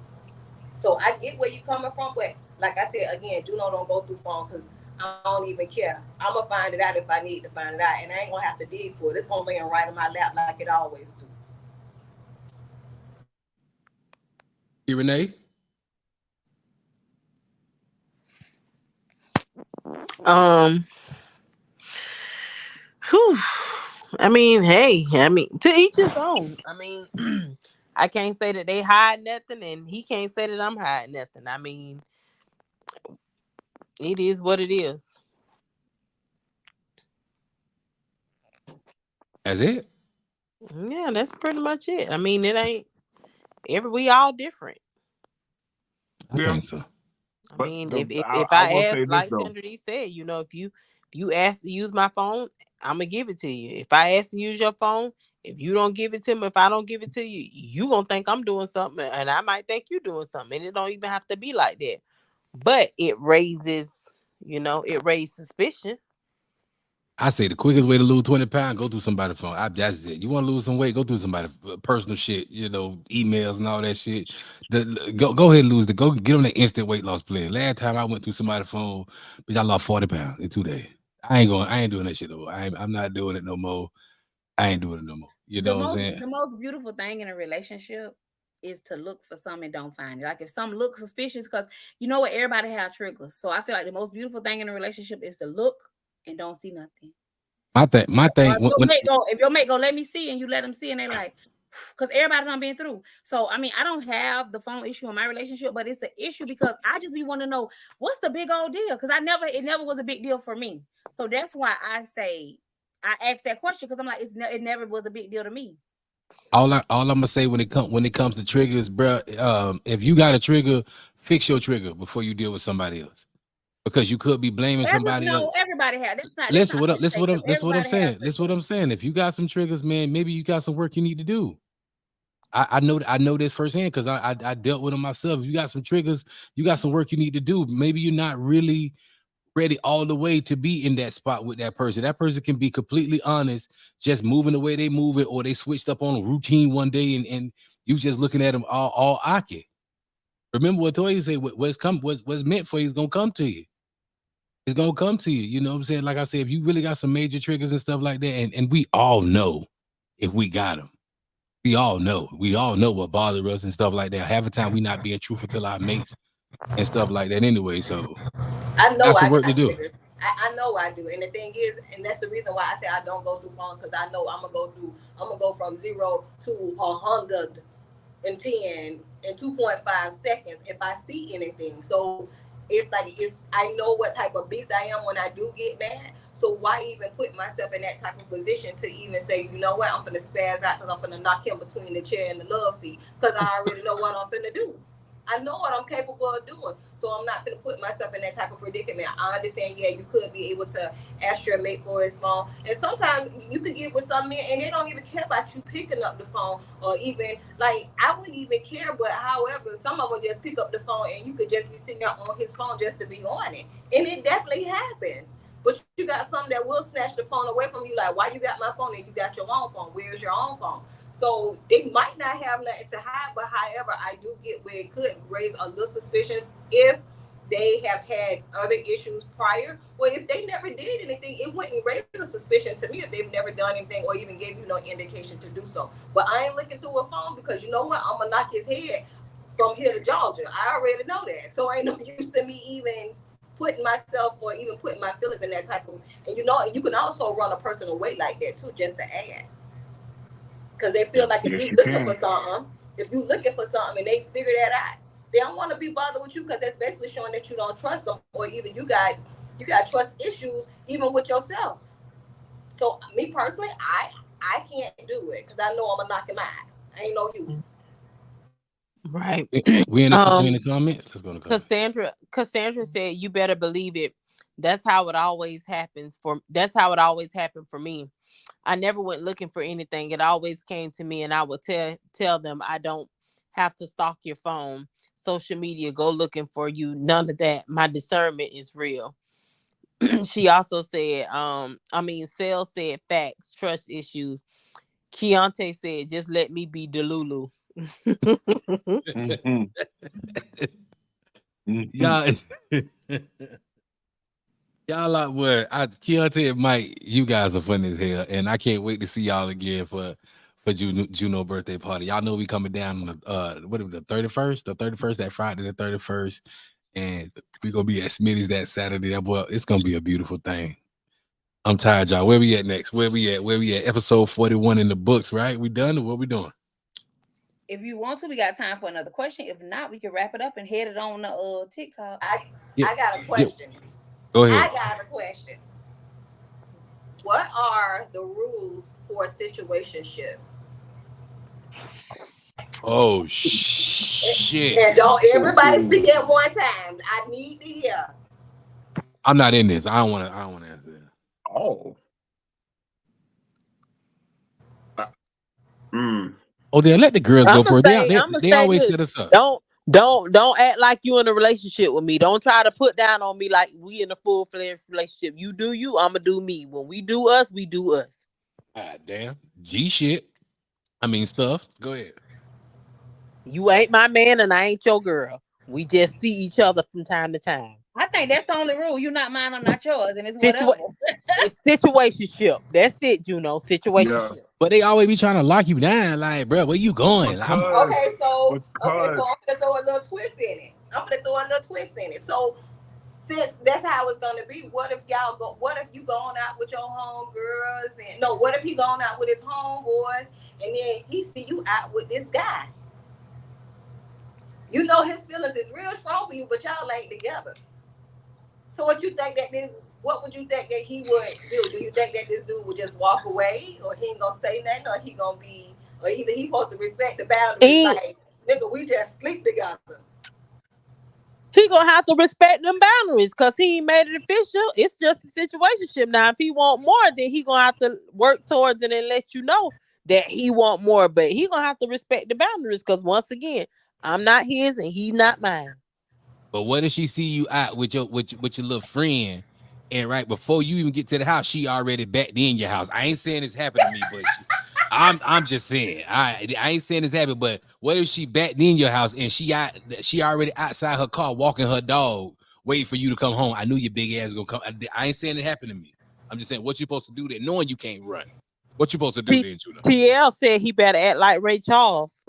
F: So I get where you're coming from, but like I said again, Juno don't go through phone because I don't even care. I'm gonna find it out if I need to find it out, and I ain't gonna have to dig for it. It's gonna land right in my lap like it always do.
C: Renee?
E: Whew. I mean, to each his own. I mean, I can't say that they hide nothing, and he can't say that I'm hiding nothing. I mean, it is what it is.
C: That's it?
E: Yeah, that's pretty much it. I mean, it ain't we all different.
C: I think so.
E: I mean, if I ask, like Sandra D said, you know, if you ask to use my phone, I'm gonna give it to you. If I ask to use your phone, if you don't give it to me, if I don't give it to you, you gonna think I'm doing something, and I might think you're doing something, and it don't even have to be like that. But it raises suspicion.
C: I say the quickest way to lose 20 pounds, go through somebody's phone. That's it. You want to lose some weight, go through somebody's personal shit, you know, emails and all that shit. Go ahead and lose go get on the instant weight loss plan. Last time I went through somebody's phone, but I lost 40 pounds in 2 days. I ain't doing that shit no more. I'm not doing it no more. I ain't doing it no more. You know what I'm saying?
A: The most beautiful thing in a relationship is to look for something and don't find it. Like if something looks suspicious, because you know what, everybody have triggers. So I feel like the most beautiful thing in a relationship is to look and don't see nothing.
C: My thing.
A: If your mate go, let me see, and you let them see, and they like, because everybody done been through. So I mean, I don't have the phone issue in my relationship, but it's an issue because I just be want to know what's the big old deal. Because it never was a big deal for me. So that's why I say I asked that question, because I'm like, it never was a big deal to me.
C: All I'm gonna say when it comes to triggers, bro, if you got a trigger, fix your trigger before you deal with somebody else. Because you could be blaming somebody else.
A: Everybody had.
C: Listen what I'm saying. That's what I'm saying. If you got some triggers, man, maybe you got some work you need to do. I know this firsthand because I dealt with them myself. If you got some triggers, you got some work you need to do. Maybe you're not really ready all the way to be in that spot with that person. That person can be completely honest, just moving the way they move it, or they switched up on a routine one day and you just looking at them all aki. Remember what Toya said, what's meant for you is gonna come to you. It's gonna come to you. You know what I'm saying? Like I said, if you really got some major triggers and stuff like that, and we all know if we got them. We all know what bothers us and stuff like that. Half the time we not being truthful to our mates and stuff like that anyway. So
F: I know
C: got some work to do.
F: I know I do. And the thing is, and that's the reason why I say I don't go through phones, because I know I'm gonna go from 0 to 110 in 2.5 seconds if I see anything. So it's like I know what type of beast I am when I do get mad. So why even put myself in that type of position to even say, you know what, I'm finna spaz out because I'm finna knock him between the chair and the love seat because I already know what I'm finna do. I know what I'm capable of doing. So I'm not going to put myself in that type of predicament. I understand, yeah, you could be able to ask your mate for his phone. And sometimes you could get with some men and they don't even care about you picking up the phone or even, like, I wouldn't even care. But however, some of them just pick up the phone and you could just be sitting there on his phone just to be on it. And it definitely happens. But you got some that will snatch the phone away from you. Like, why you got my phone and you got your own phone? Where's your own phone? So they might not have nothing to hide, but however, I do get where it could raise a little suspicions if they have had other issues prior. Well, if they never did anything, it wouldn't raise a suspicion to me if they've never done anything or even gave you no indication to do so. But I ain't looking through a phone because you know what? I'm gonna knock his head from here to Georgia. I already know that. So ain't no use to me even putting myself or even putting my feelings in that type of, and you know, you can also run a person away like that too, just to add. Because they feel like if you're looking for something, and they figure that out, they don't want to be bothered with you because that's basically showing that you don't trust them, or either you got trust issues even with yourself. So me personally, I can't do it because I know I'm gonna knock him out. Ain't no use.
E: Right.
C: We in the comments. Let's go in the comments.
E: Cassandra said, "You better believe it. That's how it always happens for me. I never went looking for anything. It always came to me, and I would tell them I don't have to stalk your phone, social media, go looking for you. None of that. My discernment is real." She also said, Sel said facts, trust issues. Keontae said, just let me be Delulu.
C: Y'all like what? Keontae and Mike, you guys are funny as hell, and I can't wait to see y'all again for Juno birthday party. Y'all know we coming down on the 31st, that Friday the 31st, and we gonna be at Smitty's that Saturday. Well, it's gonna be a beautiful thing. I'm tired, y'all. Where we at next? Where we at? Episode 41 in the books, right? We done, or what we doing?
A: If you want to, we got time for another question. If not, we can wrap it up and head it on to TikTok.
F: I got a question.
C: Go ahead.
F: I got a question. What are the rules for a situationship?
C: Oh shit!
F: And don't everybody speak at one time. I need to hear.
C: I'm not in this. I don't want to answer that.
D: Oh.
C: Oh, then let the girls go for it. They always set us up.
E: Don't act like you in a relationship with me. Don't try to put down on me like we in a full-fledged relationship. You do you, I'ma do me. When we do us, we do us.
C: Ah, damn. G shit. I mean stuff. Go ahead.
E: You ain't my man and I ain't your girl. We just see each other from time to time.
A: I think that's the only rule. You not mine, I'm not yours, and it's whatever.
E: It's situationship. That's it, Juno. Situationship.
C: Yeah. But they always be trying to lock you down, like, bro, where you going?
F: Okay, so I'm gonna throw a little twist in it. So since that's how it's gonna be, what if you going out with your homegirls what if he going out with his homeboys and then he see you out with this guy? You know his feelings is real strong for you, but y'all ain't together. So what would you think that he would do? Do you think that this dude would just walk away, or he ain't gonna say nothing, or either he supposed to respect the boundaries, like, nigga, we just sleep together?
E: He gonna have to respect them boundaries because he ain't made it official. It's just a situationship. Now, if he want more, then he gonna have to work towards it and let you know that he want more. But he gonna have to respect the boundaries because once again, I'm not his and he's not mine.
C: But what if she see you out with your little friend, and right before you even get to the house, she already back in your house? I ain't saying this happened to me, but I'm just saying I ain't saying this happened. But what if she back in your house and she already outside her car walking her dog, waiting for you to come home? I knew your big ass gonna come. I ain't saying it happened to me. I'm just saying what you supposed to do then, knowing you can't run. What you supposed to do then, Juno?
E: TL said he better act like Ray Charles.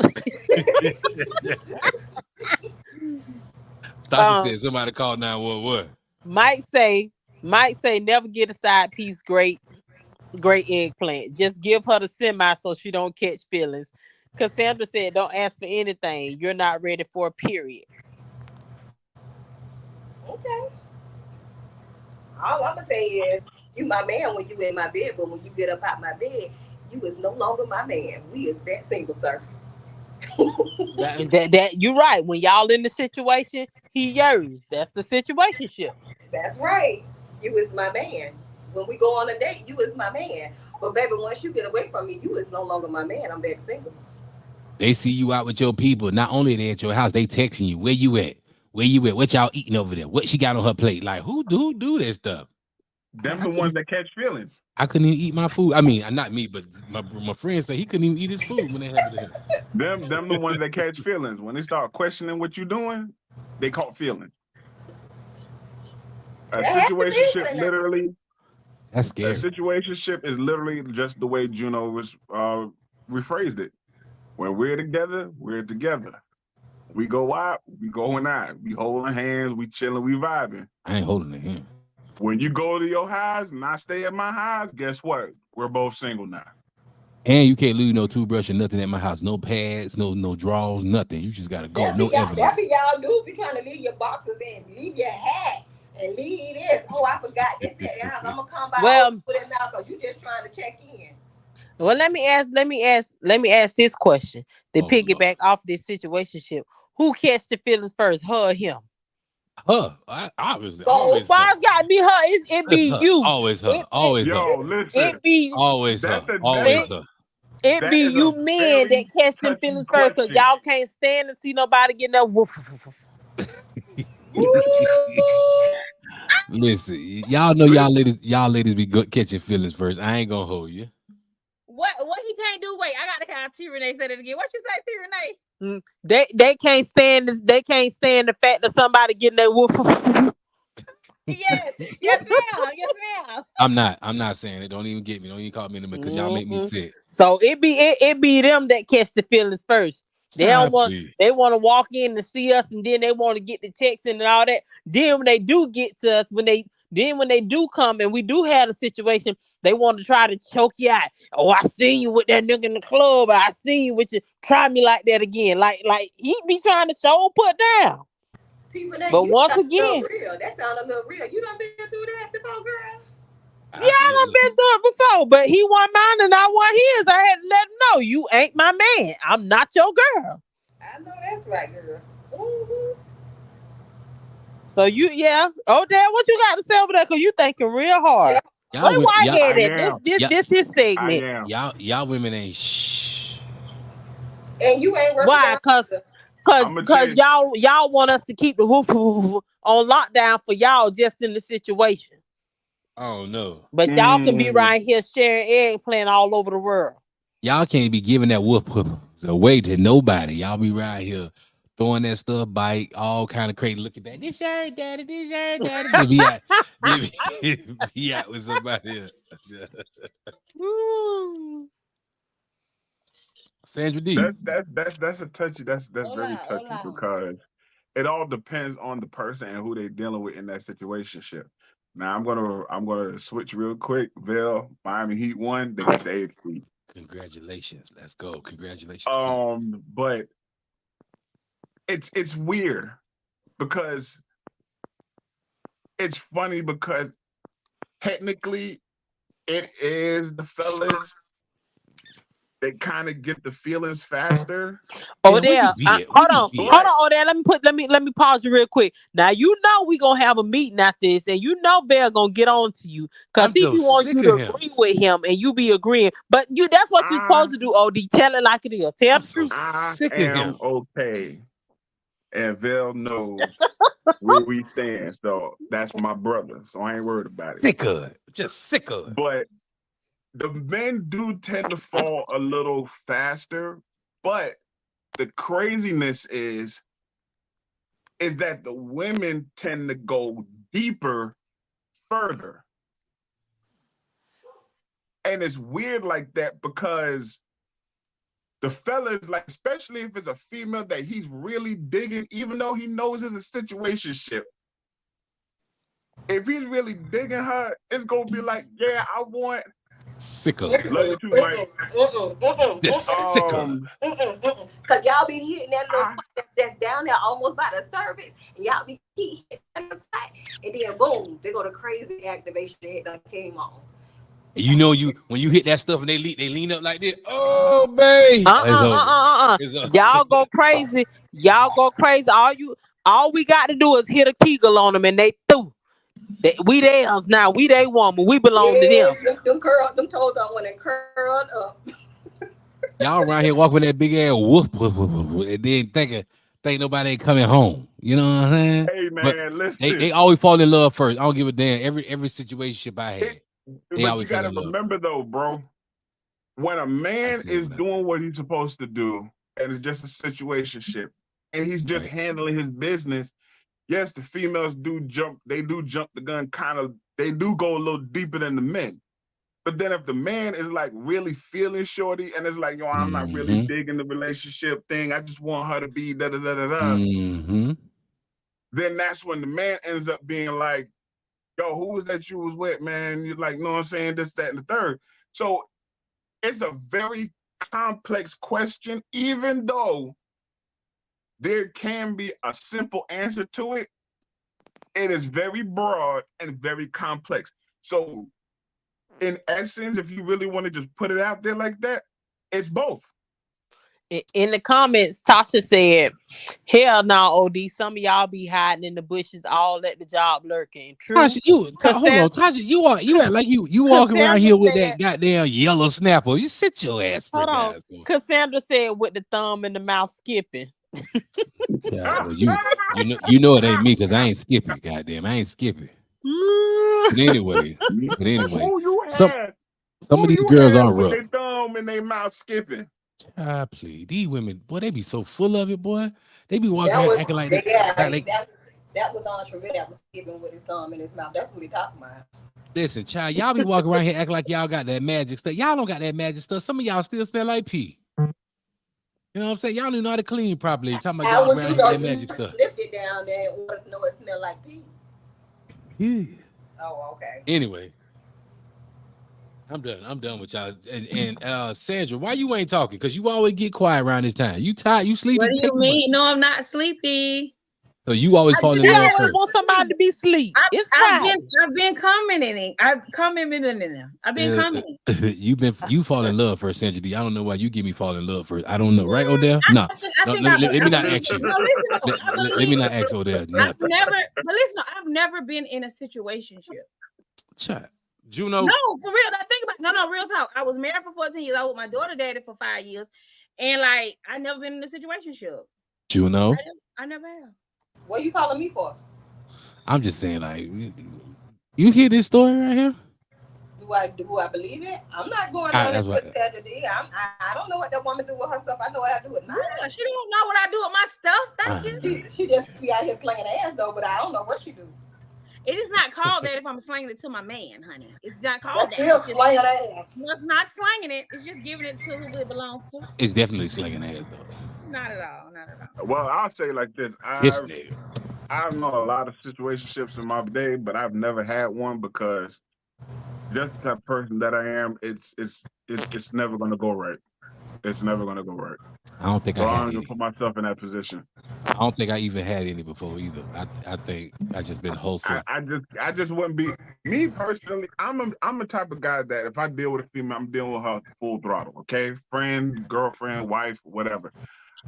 C: Tasha said somebody called 911.
E: Mike say never get a side piece. Great eggplant. Just give her the semi so she don't catch feelings. Cassandra said don't ask for anything you're not ready for, period.
F: Okay. All I'm gonna say is, you my man when you in my bed, but when you get up out my bed, you is no longer my man. We is back single, sir.
E: That you're right. When y'all in the situation, he yours. That's the situationship.
F: That's right. You is my man. When we go on a date, you is my man. But baby, once you get away from me, you is no longer my man. I'm back single.
C: They see you out with your people. Not only they at your house, they texting you. Where you at? Where you at? What y'all eating over there? What she got on her plate? Like who do this stuff?
D: Them the ones that catch feelings.
C: I couldn't even eat my food. I mean, not me, but my friend said he couldn't even eat his food when they had it.
D: Them the ones that catch feelings. When they start questioning what you're doing, they caught feelings. A situationship literally.
C: That's scary.
D: A situationship is literally just the way Juno was rephrased it. When we're together, we're together. We go out, we going out. We holding hands, we chilling, we vibing.
C: I ain't holding the hand.
D: When you go to your house and I stay at my house, guess what? We're both single now.
C: And you can't leave no toothbrush or nothing at my house. No pads, no drawers, nothing. You just gotta go. No evidence.
F: That be y'all dudes be trying to leave your boxes and leave your hat and leave this. Oh, I forgot this at your house. I'm gonna come by put it now because you just trying to check in.
E: Well, let me ask this question to piggyback off this situationship. Who catch the feelings first, her or him?
C: Her, obviously.
E: It's gotta be her. It be
C: her.
E: you.
C: Always her. Always her.
D: Listen.
E: It be
C: always her. Always her.
E: It be you men that catch them feelings first because y'all can't stand to see nobody getting that woof.
C: Listen, y'all know y'all ladies be good catching feelings first. I ain't gonna hold you.
A: What he can't do? Wait, I gotta have T Renee say it again. What you say, T Renee?
E: They can't stand this. They can't stand the fact that somebody getting that woof.
A: Yes, ma'am.
C: I'm not saying it. Don't even get me. Don't even call me in the because y'all make me sick.
E: So it be them that catch the feelings first. They don't want they want to walk in to see us and then they want to get the text and all that. Then when they do get to us, when they do come and we do have a situation, they want to try to choke you out. Oh, I seen you with that nigga in the club. I seen you with you. Try me like that again. Like he be trying to show put down. But once again,
F: real. That sound a little real. You done been through that before, girl?
E: Yeah, I done been through it before, but he won mine and I won his. I had to let him know you ain't my man. I'm not your girl.
F: I know that's right, girl. Mm-hmm.
E: So oh, Dad, what you got to say over there? Cause you thinking real hard. This is segment.
C: Y'all women ain't shh.
F: And you ain't working.
E: Why? Cause y'all want us to keep the woof on lockdown for y'all just in the situation.
C: Oh no.
E: But y'all can be right here sharing eggplant all over the world.
C: Y'all can't be giving that whoop away to nobody. Y'all be right here throwing that stuff, bite, all kind of crazy looking back. This your daddy, this your daddy. Be out with somebody else. Sandra D.
D: That's a touchy. That's very touchy because it all depends on the person and who they're dealing with in that situationship. Now I'm gonna switch real quick. Vail, Miami Heat won. They stayed free.
C: Congratulations. Let's go. Congratulations.
D: But it's weird because it's funny because technically it is the fellas. They kind of get the feelings faster.
E: Oh, there. Hold on, Odell. Let me pause you real quick. Now you know we gonna have a meeting after this, and you know Bear gonna get on to you because he wants you to agree with him, and you be agreeing. But that's what you're supposed to do. Od, tell it like it is. Tell the truth.
D: I am okay, and Vel knows where we stand. So that's my brother. So I ain't worried about it.
C: Sick of it. Just sick of it.
D: But the men do tend to fall a little faster, but the craziness is that the women tend to go deeper further. And it's weird like that because the fellas, like, especially if it's a female that he's really digging, even though he knows it's a situationship, if he's really digging her, it's gonna be like, yeah, I want
H: Sicker.
D: Love you too, Mike.
H: The sicker.
F: Cause y'all be hitting that little spot that's down there almost by the cervix, and y'all be hitting that spot, and then boom, they go to crazy activation that done came on.
C: And you know, when you hit that stuff and they lean up like this. Oh, babe. It's over.
E: Y'all go crazy. Y'all go crazy. All we got to do is hit a Kegel on them, and they through. We theirs now. We they woman. We belong to them.
F: Them toes on when they curled up.
C: Y'all around here walking with that big ass woof, and then think nobody ain't coming home. You know what I'm saying?
D: Hey man,
C: but
D: listen.
C: They always fall in love first. I don't give a damn. Every situation I had.
D: But you gotta remember though, bro. When a man is doing what he's supposed to do, and it's just a situationship, and he's just handling his business. Yes, the females do jump. They do jump the gun. They do go a little deeper than the men. But then if the man is like really feeling shorty and it's like, yo, I'm not really digging the relationship thing. I just want her to be da da da da da. Then that's when the man ends up being like, yo, who was that you was with, man? You're like, know what I'm saying? This, that, and the third. So it's a very complex question, even though there can be a simple answer to it. It is very broad and very complex. So in essence, if you really want to just put it out there like that, it's both.
E: In the comments, Tasha said, hell no, OD. Some of y'all be hiding in the bushes all at the job lurking. True.
C: Tasha, Tasha, you act like you walk around here with that goddamn yellow snapper. You sit your ass.
E: Hold on. Cassandra said with the thumb in the mouth skipping.
C: Yeah, well, you know it ain't me because I ain't skipping. Goddamn, I ain't skipping. But anyway, some of these girls aren't rough.
D: They thumb in their mouth skipping.
C: Please, these women, boy, they be so full of it, boy. They be walking around acting like that.
F: That was on Trevor that was skipping with his thumb in his mouth. That's what he talking about.
C: Listen, child, y'all be walking around here acting like y'all got that magic stuff. Y'all don't got that magic stuff. Some of y'all still smell like pee. You know what I'm saying? Y'all don't know how to clean properly. Talking about y'all around here with that magic stuff.
F: Lift it down there and want to know it smell like pee.
C: Yeah.
F: Oh, okay.
C: Anyway, I'm done with y'all. And Sandra, why you ain't talking? Because you always get quiet around this time. You tired? You sleepy?
A: What do you mean? No, I'm not sleepy.
C: So you always fall in love
E: I
C: first.
E: want somebody to be asleep.
A: I've been commenting. I've been commenting.
C: You fall in love first, Sandra D. I don't know why you give me fall in love first. I don't know, right, Odell? No. Let me not ask you. Let me not ask Odell.
A: I've never been in a situationship.
C: Chat. Juno.
A: No, for real. I think about real talk. I was married for 14 years. I was with my daughter daddy for 5 years. And like I never been in a situationship.
C: Juno.
A: I never have.
F: What are you calling me for?
C: I'm just saying, like, you hear this story right here?
F: Do I believe it? I'm not going on it with Saturday. I don't know what that woman do with her stuff. I know what I do with mine.
A: Yeah, she don't know what I do with my stuff. Thank you.
F: She just be out here slinging ass though, but I don't know what she do.
A: It is not called that if I'm slinging it to my man, honey. It's not called that.
F: Still slinging ass.
A: It's not slinging it. It's just giving it to who it belongs to.
C: It's definitely slinging ass though.
A: Not at all.
D: Well, I'll say like this. I've known a lot of situationships in my day, but I've never had one because just the type of person that I am, it's never gonna go right. It's never gonna go right.
C: I don't think
D: I'm gonna put myself in that position.
C: I don't think I even had any before either. I think I just been wholesome.
D: I just wouldn't be me personally. I'm a type of guy that if I deal with a female, I'm dealing with her full throttle. Okay, friend, girlfriend, wife, whatever.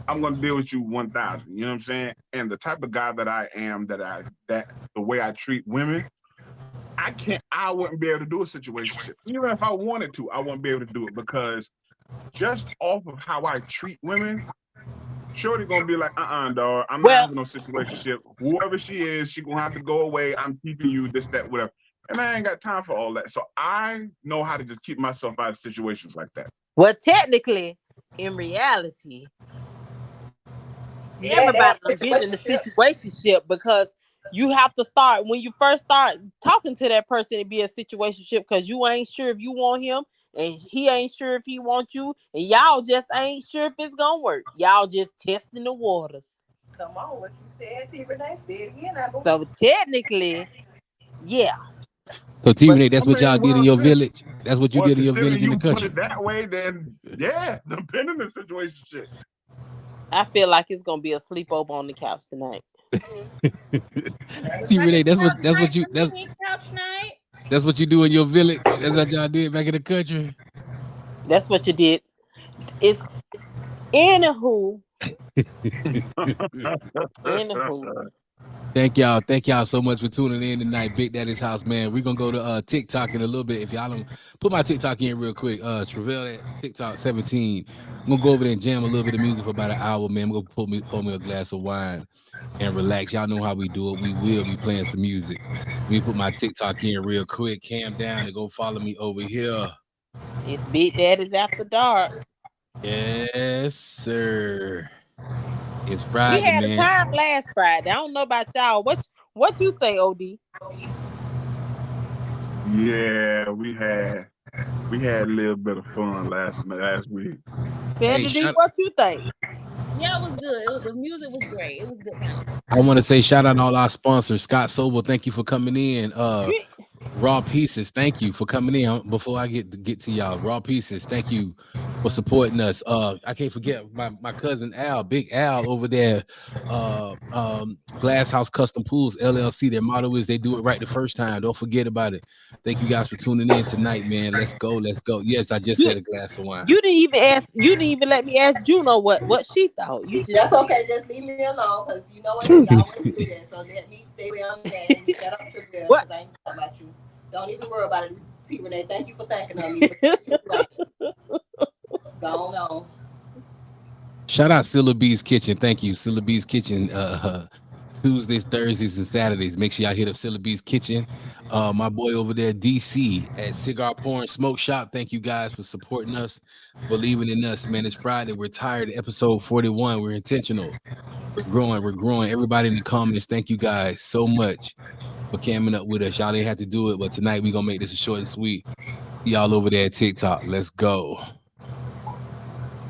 D: I'm gonna deal with you 1,000. You know what I'm saying? And the type of guy that I am, that the way I treat women, I wouldn't be able to do a situationship. Even if I wanted to, I wouldn't be able to do it because just off of how I treat women, shorty gonna be like, dog, I'm not having no situationship. Whoever she is, she gonna have to go away. I'm keeping you, this, that, whatever. And I ain't got time for all that. So I know how to just keep myself out of situations like that.
E: Well, technically, in reality, everybody's been in a situationship because you have to start when you first start talking to that person. It be a situationship because you ain't sure if you want him and he ain't sure if he wants you, and y'all just ain't sure if it's gonna work. Y'all just testing the waters.
F: Come on, what you said, T. Renee, say it again.
E: So technically, yeah.
C: So T Renee, that's
D: I
C: what y'all
D: mean,
C: did in
D: well,
C: your
D: shit.
C: village. That's what you
D: Well,
C: did in your
D: considering
C: village in the
D: you put
C: country.
D: it that way, then yeah, depending on the situation, shit.
E: I feel like it's gonna be a sleepover on the couch tonight.
C: T Renee, that's what
A: couch night.
C: that's what you do in your village. That's what y'all did back in the country.
E: That's what you did. It's anywho.
C: Thank y'all so much for tuning in tonight. Big Daddy's House, man. We're gonna go to TikTok in a little bit. If y'all don't put my TikTok in real quick, Travell at TikTok 17. I'm gonna go over there and jam a little bit of music for about an hour, man. I'm gonna pour me a glass of wine and relax. Y'all know how we do it. We will be playing some music. Let me put my TikTok in real quick. Cam down and go follow me over here.
E: It's Big Daddy's After Dark.
C: Yes, sir. It's Friday,
E: We had
C: man.
E: a time last Friday. I don't know about y'all. What you say, OD?
D: Yeah, we had a little bit of fun last week.
E: Sandy, what you think?
A: Yeah, it was good. The music was great. It was good time.
C: I want to say shout out to all our sponsors. Scott Sobel, thank you for coming in. Raw Pieces, thank you for coming in. Before I get to y'all, Raw Pieces, thank you for supporting us. I can't forget my cousin Al, Big Al over there, Glass House Custom Pools LLC. Their motto is they do it right the first time. Don't forget about it. Thank you guys for tuning in tonight, man. Let's go. Yes, I just said a glass of wine.
E: You didn't even let me ask Juno what she thought. You just
F: That's okay. Just leave me alone, because you know what, you always do that. So let me stay where I'm at. Shut up, Travell, because I ain't talking about you. Don't even worry about it, T Renee. Thank you for thinking of me. Go on.
C: Shout out Syllabee's Kitchen. Thank you, Syllabee's Kitchen. Tuesdays, Thursdays, and Saturdays. Make sure y'all hit up Syllabee's Kitchen. My boy over there, DC at Cigar Pour and Smoke Shop. Thank you guys for supporting us, believing in us, man. It's Friday. We're tired. Episode 41. We're intentional. We're growing. Everybody in the comments, thank you guys so much for coming up with us. Y'all didn't have to do it, but tonight we're gonna make this a short and sweet. See y'all over there at TikTok. Let's go.